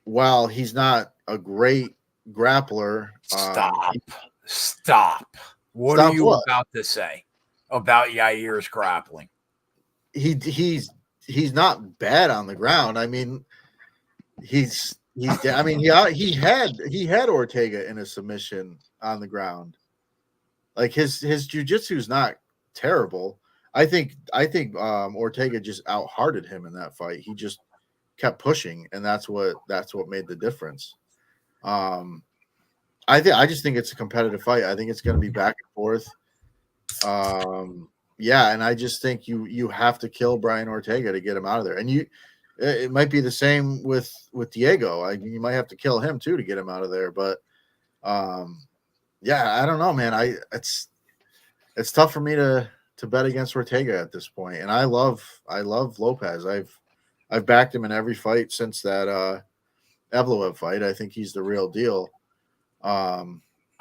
while he's not a great grappler. Stop. What are you about to say about Yair's grappling? He's not bad on the ground. I mean, he had Ortega in a submission on the ground. Like his jiu-jitsu is not terrible. I think Ortega just out-hearted him in that fight. He just kept pushing, and that's what made the difference. I just think it's a competitive fight. I think it's going to be back and forth. Yeah, and I just think you have to kill Brian Ortega to get him out of there. And it might be the same with Diego. You might have to kill him too to get him out of there. But yeah, I don't know, man. It's tough for me to bet against Ortega at this point. And I love Lopez. I've backed him in every fight since that Evloev fight. I think he's the real deal. I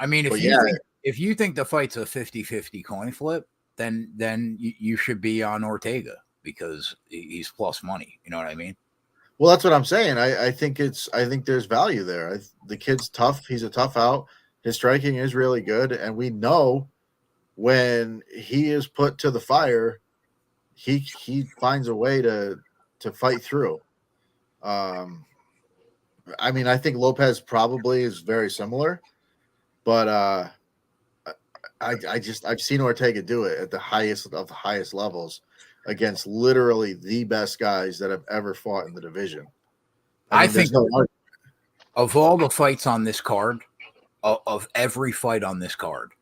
mean, if you think the fight's a 50-50 coin flip, then you should be on Ortega because he's plus money. You know what I mean? Well, that's what I'm saying. I think there's value there. The kid's tough. He's a tough out. His striking is really good, and we know when he is put to the fire, he finds a way to fight through. I mean, I think Lopez probably is very similar, but I've seen Ortega do it at the highest of the highest levels against literally the best guys that have ever fought in the division. I think of all the fights on this card, of every fight on this card,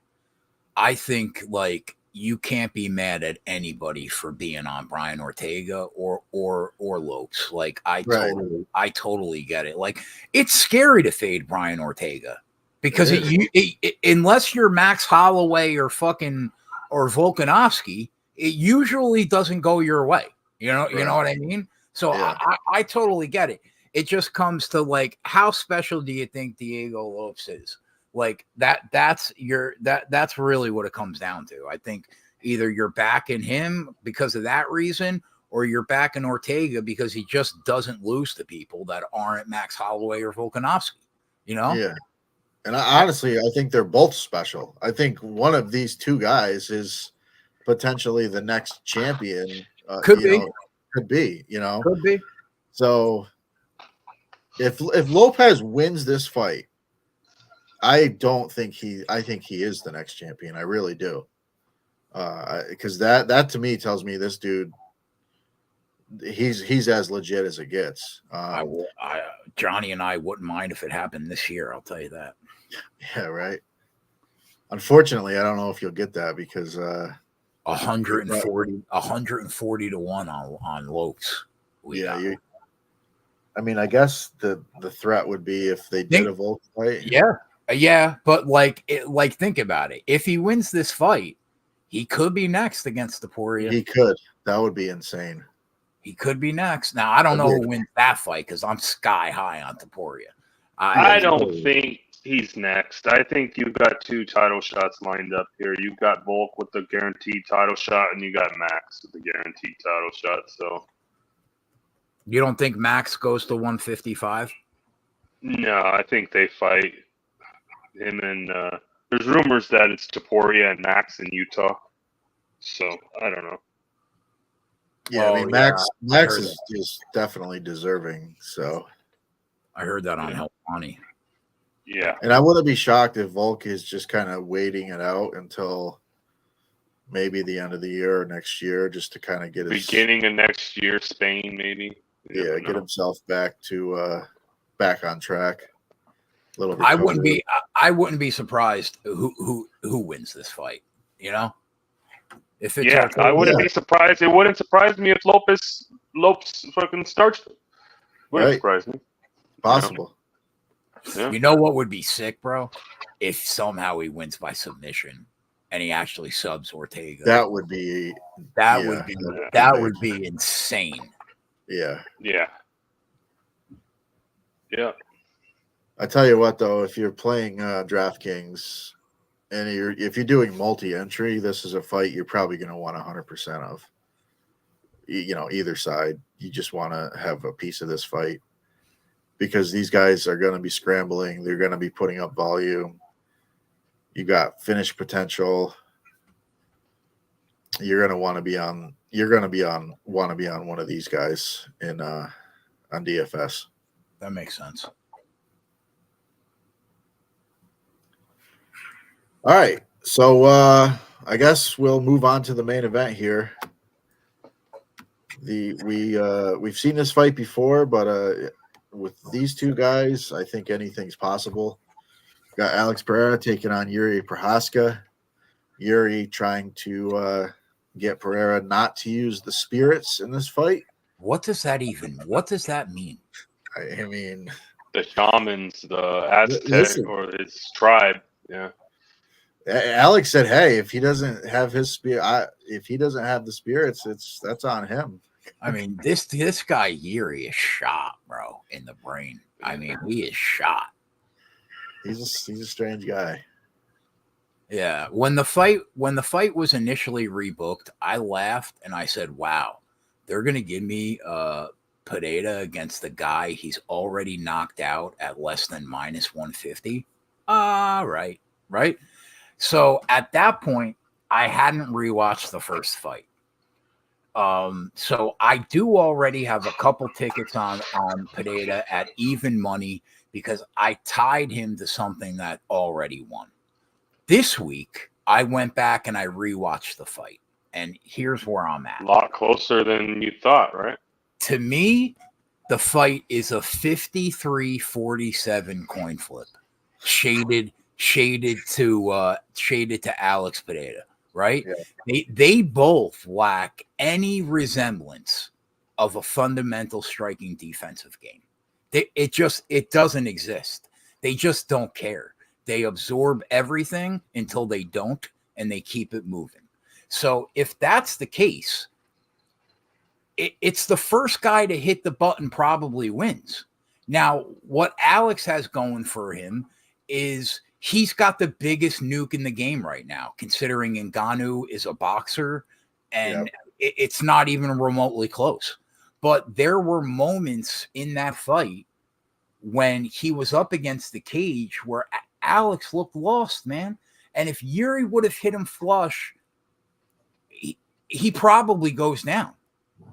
I think like you can't be mad at anybody for being on Brian Ortega or Lopes. Like I totally get it. Like it's scary to fade Brian Ortega because unless you're Max Holloway or Volkanovski, it usually doesn't go your way. You know what I mean? So yeah. I totally get it. It just comes to like, how special do you think Diego Lopes is? Like that's really what it comes down to. I think either you're backing him because of that reason, or you're backing Ortega because he just doesn't lose to people that aren't Max Holloway or Volkanovski, you know? Yeah. And honestly, I think they're both special. I think one of these two guys is potentially the next champion. Could be. So if Lopez wins this fight, I think he is the next champion. I really do. Because that to me tells me this dude, he's as legit as it gets. Johnny and I wouldn't mind if it happened this year. I'll tell you that. Yeah, right. Unfortunately, I don't know if you'll get that because 140 to 1 on Lopes. I mean, I guess the threat would be if they did a Volk fight. Yeah, but think about it. If he wins this fight, he could be next against Topuria. He could. That would be insane. He could be next. Now, I don't know who wins that fight because I'm sky high on Topuria. I don't think he's next. I think you've got two title shots lined up here. You've got Volk with the guaranteed title shot, and you got Max with the guaranteed title shot. So, you don't think Max goes to 155? No, I think they fight him and there's rumors that it's Topuria and Max in Utah. So I don't know. Yeah, I mean Max is definitely deserving. So I heard that on Help Money. Yeah. And I wouldn't be shocked if Volk is just kind of waiting it out until maybe the end of the year or next year, just to kind of get beginning of next year, Spain maybe. Yeah, get himself back on track. I wouldn't be surprised who wins this fight. You know, if it's I wouldn't be surprised. It wouldn't surprise me if Lopes fucking starts. Wouldn't surprise me. Possible. Yeah. You know what would be sick, bro? If somehow he wins by submission and he actually subs Ortega. That would be insane. Yeah. I tell you what, though, if you're playing DraftKings and if you're doing multi-entry, this is a fight you're probably going to want 100% of. Either side, you just want to have a piece of this fight because these guys are going to be scrambling. They're going to be putting up volume. You got finish potential. You're going to want to be on. You're going to want to be on one of these guys on DFS. That makes sense. All right, so I guess we'll move on to the main event here. We've seen this fight before, but with these two guys, I think anything's possible. Got Alex Pereira taking on Yuri Prochazka. Yuri trying to get Pereira not to use the spirits in this fight. What does that mean? I mean, The shamans, the Aztec, listen. or his tribe. Yeah. Alex said, "Hey, if he doesn't have his spirit, if he doesn't have the spirits, that's on him." I mean, this guy Yuri is shot, bro, in the brain. I mean, he is shot. He's a strange guy. Yeah. When the fight was initially rebooked, I laughed and I said, "Wow, they're gonna give me Pereira against the guy he's already knocked out at less than -150." Right. So at that point, I hadn't rewatched the first fight. So I do already have a couple tickets on Pereira at even money because I tied him to something that already won. This week, I went back and I rewatched the fight, and here's where I'm at. A lot closer than you thought, right? To me, the fight is a 53-47 coin flip, shaded to Alex Pereira. Right? Yeah. They both lack any resemblance of a fundamental striking defensive game. It doesn't exist. They just don't care. They absorb everything until they don't, and they keep it moving. So if that's the case, it's the first guy to hit the button probably wins. Now, what Alex has going for him is he's got the biggest nuke in the game right now, considering Ngannou is a boxer, and it's not even remotely close. But there were moments in that fight when he was up against the cage where Alex looked lost, man. And if Yuri would have hit him flush, he probably goes down.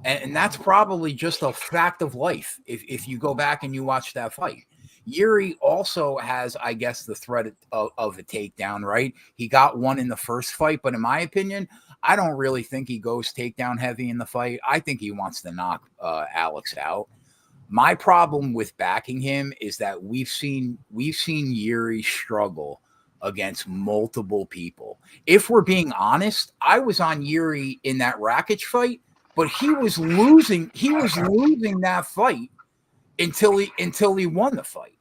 And that's probably just a fact of life if you go back and you watch that fight. Yuri also has, I guess, the threat of a takedown, right? He got one in the first fight, but in my opinion, I don't really think he goes takedown heavy in the fight. I think he wants to knock Alex out. My problem with backing him is that we've seen Yuri struggle against multiple people. If we're being honest, I was on Yuri in that Rakic fight, but he was losing that fight until he won the fight.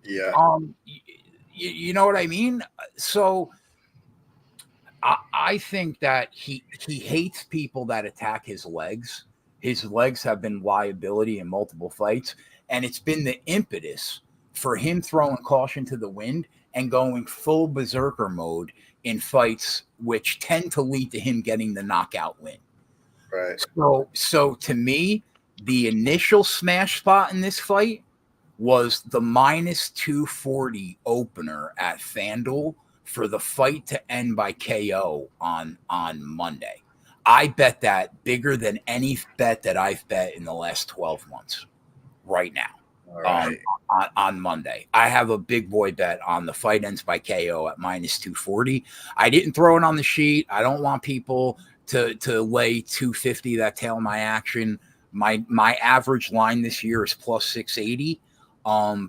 Yeah. You know what I mean? So I think that he hates people that attack his legs. His legs have been liability in multiple fights, and it's been the impetus for him throwing caution to the wind and going full berserker mode in fights, which tend to lead to him getting the knockout win. Right. So to me, the initial smash spot in this fight was the -240 opener at FanDuel for the fight to end by KO on Monday. I bet that bigger than any bet that I've bet in the last 12 months right now. Right. On Monday. I have a big boy bet on the fight ends by KO at -240. I didn't throw it on the sheet. I don't want people to lay 250 that tail my action. My average line this year is +680.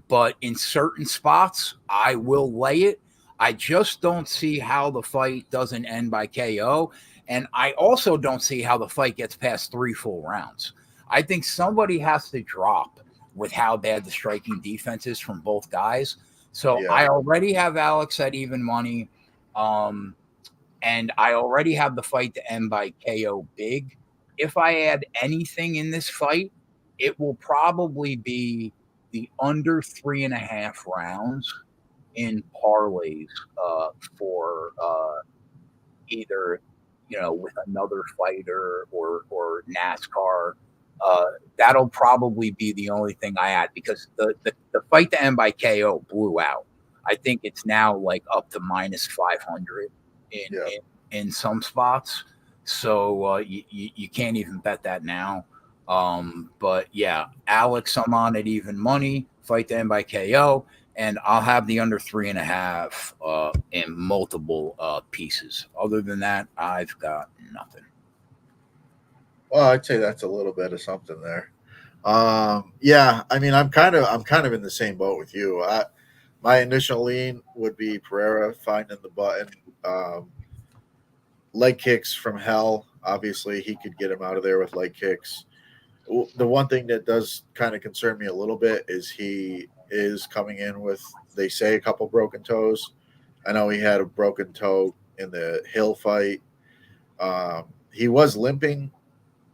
But in certain spots, I will lay it. I just don't see how the fight doesn't end by KO. And I also don't see how the fight gets past 3 full rounds. I think somebody has to drop with how bad the striking defense is from both guys. So yeah. I already have Alex at even money. And I already have the fight to end by KO big. If I add anything in this fight, it will probably be the under 3.5 rounds in parlays for either, with another fighter or NASCAR. That'll probably be the only thing I add because the fight to end by KO blew out. I think it's now like up to -500 in some spots. So you can't even bet that now. But yeah, Alex, I'm on at even money, fight to end by KO, and I'll have the under 3.5 in multiple pieces. Other than that, I've got nothing. Well, I'd say that's a little bit of something there. Yeah, I mean, I'm kind of in the same boat with you. My initial lean would be Pereira finding the button. Um, Leg kicks from hell. Obviously, he could get him out of there with leg kicks. The one thing that does kind of concern me a little bit is he is coming in with, they say, a couple broken toes. I know he had a broken toe in the Hill fight. He was limping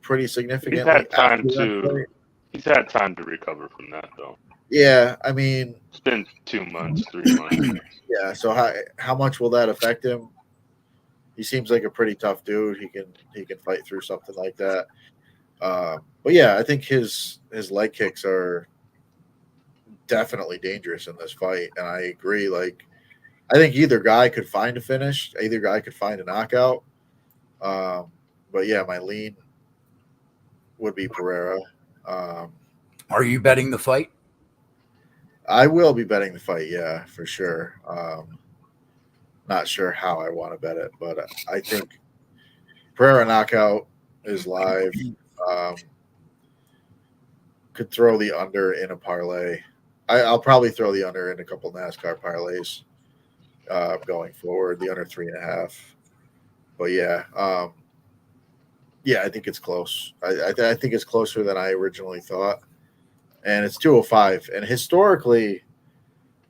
pretty He's significantly had after time that to fight. he's had time to recover from that though. Yeah, I mean, It's been 2 months, 3 months. yeah. So how much will that affect him? He seems like a pretty tough dude. He can fight through something like that. But yeah, I think his leg kicks are definitely dangerous in this fight, and I agree. Like, I think either guy could find a finish, either guy could find a knockout. But yeah, my lean would be Pereira. Um, Are you betting the fight? I will be betting the fight, yeah, for sure. Not sure how I want to bet it, but I think Pereira knockout is live. Um, could throw the under in a parlay. I'll probably throw the under in a couple NASCAR parlays going forward, the under 3.5. But yeah, I think it's close. I think it's closer than I originally thought, and it's 205. And historically,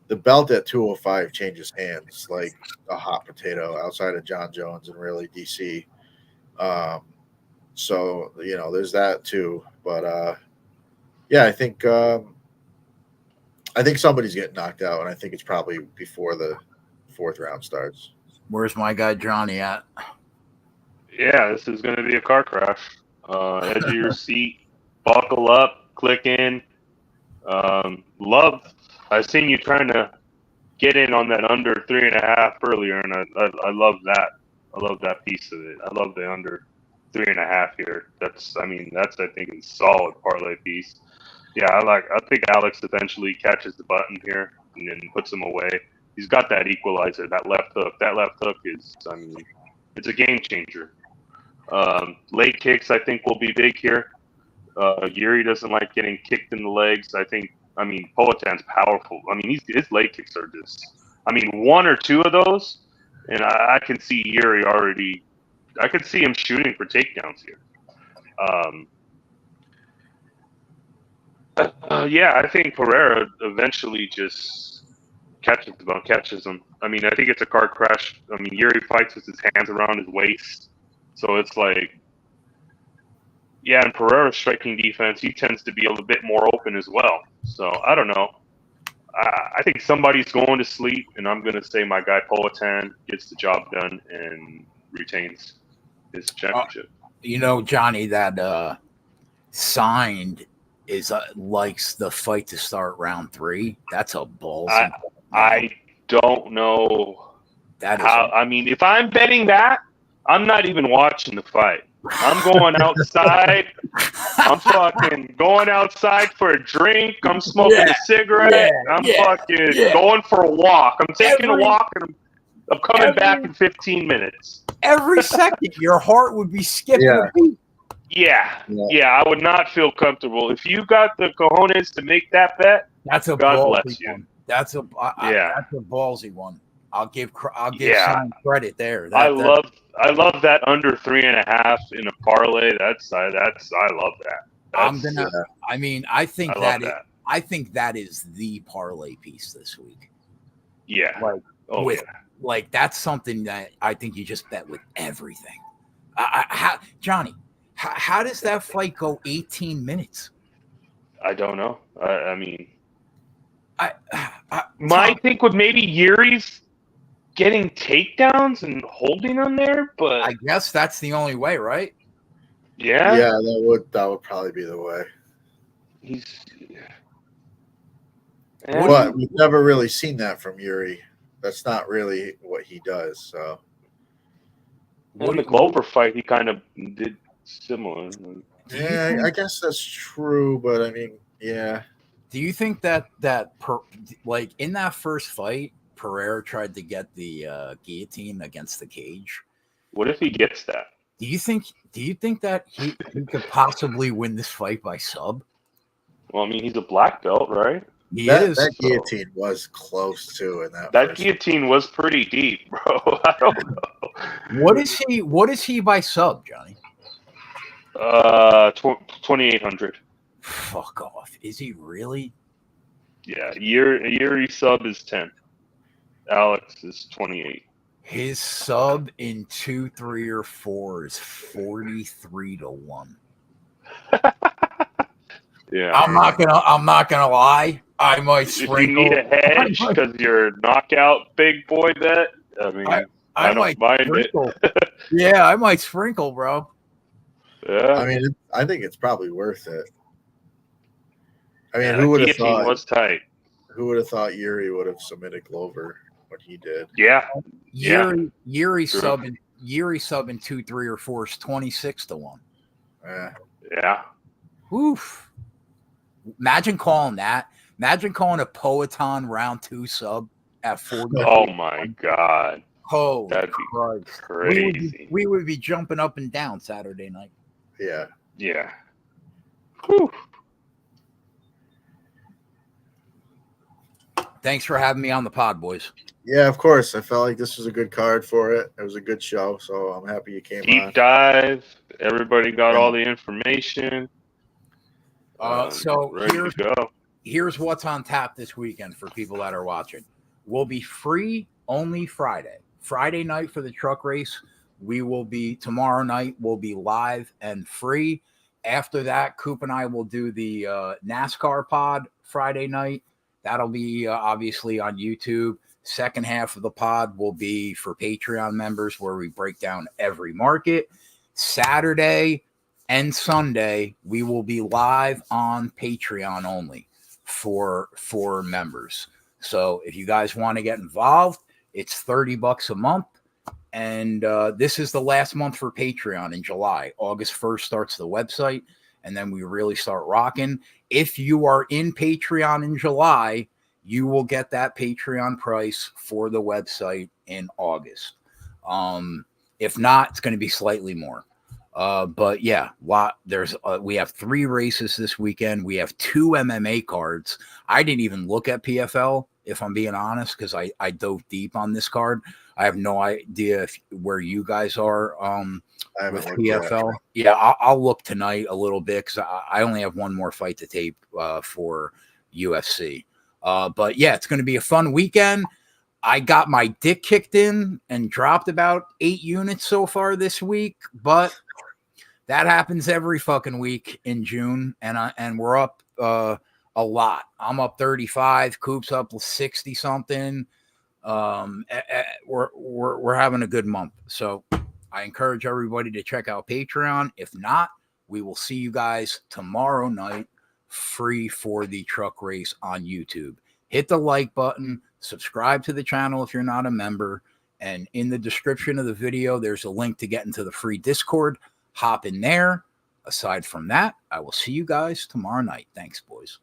the belt at 205 changes hands like a hot potato outside of John Jones and really DC. So there's that too. But yeah, I think somebody's getting knocked out, and I think it's probably before the fourth round starts. Where's my guy Johnny at? Yeah, this is going to be a car crash. Edge of your seat, buckle up, click in. I've seen you trying to get in on that under 3.5 earlier, and I love that. I love that piece of it. I love the under 3.5 here. That's I think a solid parlay piece. Yeah, I think Alex eventually catches the button here and then puts him away. He's got that equalizer, that left hook. That left hook is, it's a game changer. Leg kicks, I think, will be big here. Yuri doesn't like getting kicked in the legs. Poatan's powerful. His leg kicks are just, one or two of those, and I can see Yuri already. I could see him shooting for takedowns here. Yeah, I think Pereira eventually just catches him. I think it's a car crash. Yuri fights with his hands around his waist, so it's like, yeah, and Pereira's striking defense, he tends to be a little bit more open as well. So I don't know. I think somebody's going to sleep, and I'm going to say my guy Poatan gets the job done and retains his championship. Johnny, that signed is likes the fight to start round 3. That's a ballsy. I don't know that how. If I'm betting that, I'm not even watching the fight. I'm going outside. I'm fucking going outside for a drink. I'm smoking a cigarette. I'm going for a walk. I'm taking a walk, and I'm coming back in 15 minutes. Every second, your heart would be skipping a beat. Yeah, I would not feel comfortable. If you got the cojones to make that bet, that's a God bless you. One. That's a ballsy one. I'll give some credit there. I love that under 3.5 in a parlay. I love that. I think that is the parlay piece this week. Yeah. That's something that I think you just bet with everything. Johnny, how does that fight go 18 minutes? I don't know. My think would maybe Yuri's getting takedowns and holding them there, but I guess that's the only way, right? Yeah. Yeah, that would probably be the way. But we've never really seen that from Yuri. That's not really what he does. So, in the Glover fight, he kind of did similar. Yeah, I guess that's true, but yeah. Do you think that in that first fight, Pereira tried to get the guillotine against the cage? What if he gets that? Do you think that he could possibly win this fight by sub? Well, I mean, he's a black belt, right? He That is. guillotine was close too in that. That guillotine was pretty deep, bro. I don't know. What is he by sub, Johnny? 2,800. Fuck off. Is he really? Yeah, Yuri sub is 10. Alex is 28. His sub in 2, 3, or 4 is 43-1. Yeah, I'm not gonna lie. I might sprinkle. If you need a hedge because you're a knockout big boy bet, I mean, I don't mind sprinkle. it. Yeah, I might sprinkle, bro. Yeah, I mean, I think it's probably worth it. I mean, yeah, who would have guillotine thought? was tight. Who would have thought Yuri would have submitted Glover when he did? Yeah, Yuri sub in 2, 3, or 4 is 26-1. yeah. Oof. Imagine calling that. Imagine calling a Poetan round 2 sub at 40. Oh my god. Oh, that'd be crazy. We would be jumping up and down Saturday night. Yeah. Yeah. Whew. Thanks for having me on the pod, boys. Yeah, of course. I felt like this was a good card for it. It was a good show, so I'm happy you came on. Deep dive. Everybody got all the information. So ready to go. Here's what's on tap this weekend for people that are watching. We'll be free only Friday. Friday night for the truck race. Tomorrow night, we'll be live and free. After that, Coop and I will do the NASCAR pod Friday night. That'll be obviously on YouTube. Second half of the pod will be for Patreon members where we break down every market. Saturday and Sunday, we will be live on Patreon only for members. So if you guys want to get involved, it's $30 a month. And this is the last month for Patreon in July. August 1st starts the website, and then we really start rocking. If you are in Patreon in July, you will get that Patreon price for the website in August. If not, it's going to be slightly more. But yeah, we have 3 races this weekend. We have 2 MMA cards. I didn't even look at PFL, if I'm being honest, because I dove deep on this card. I have no idea where you guys are with PFL. Yeah, I'll look tonight a little bit because I only have one more fight to tape for UFC. But yeah, it's going to be a fun weekend. I got my dick kicked in and dropped about 8 units so far this week, but that happens every fucking week in June, and we're up a lot. I'm up 35. Coop's up 60 something. We're having a good month, so I encourage everybody to check out Patreon. If not, we will see you guys tomorrow night, free for the truck race on YouTube. Hit the like button, subscribe to the channel if you're not a member, and in the description of the video, there's a link to get into the free Discord. Hop in there. Aside from that, I will see you guys tomorrow night. Thanks, boys.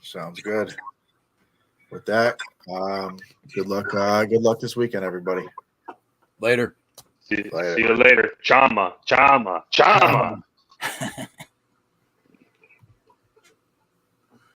Sounds good. With that, good luck. Good luck this weekend, everybody. Later. See you later. Chama.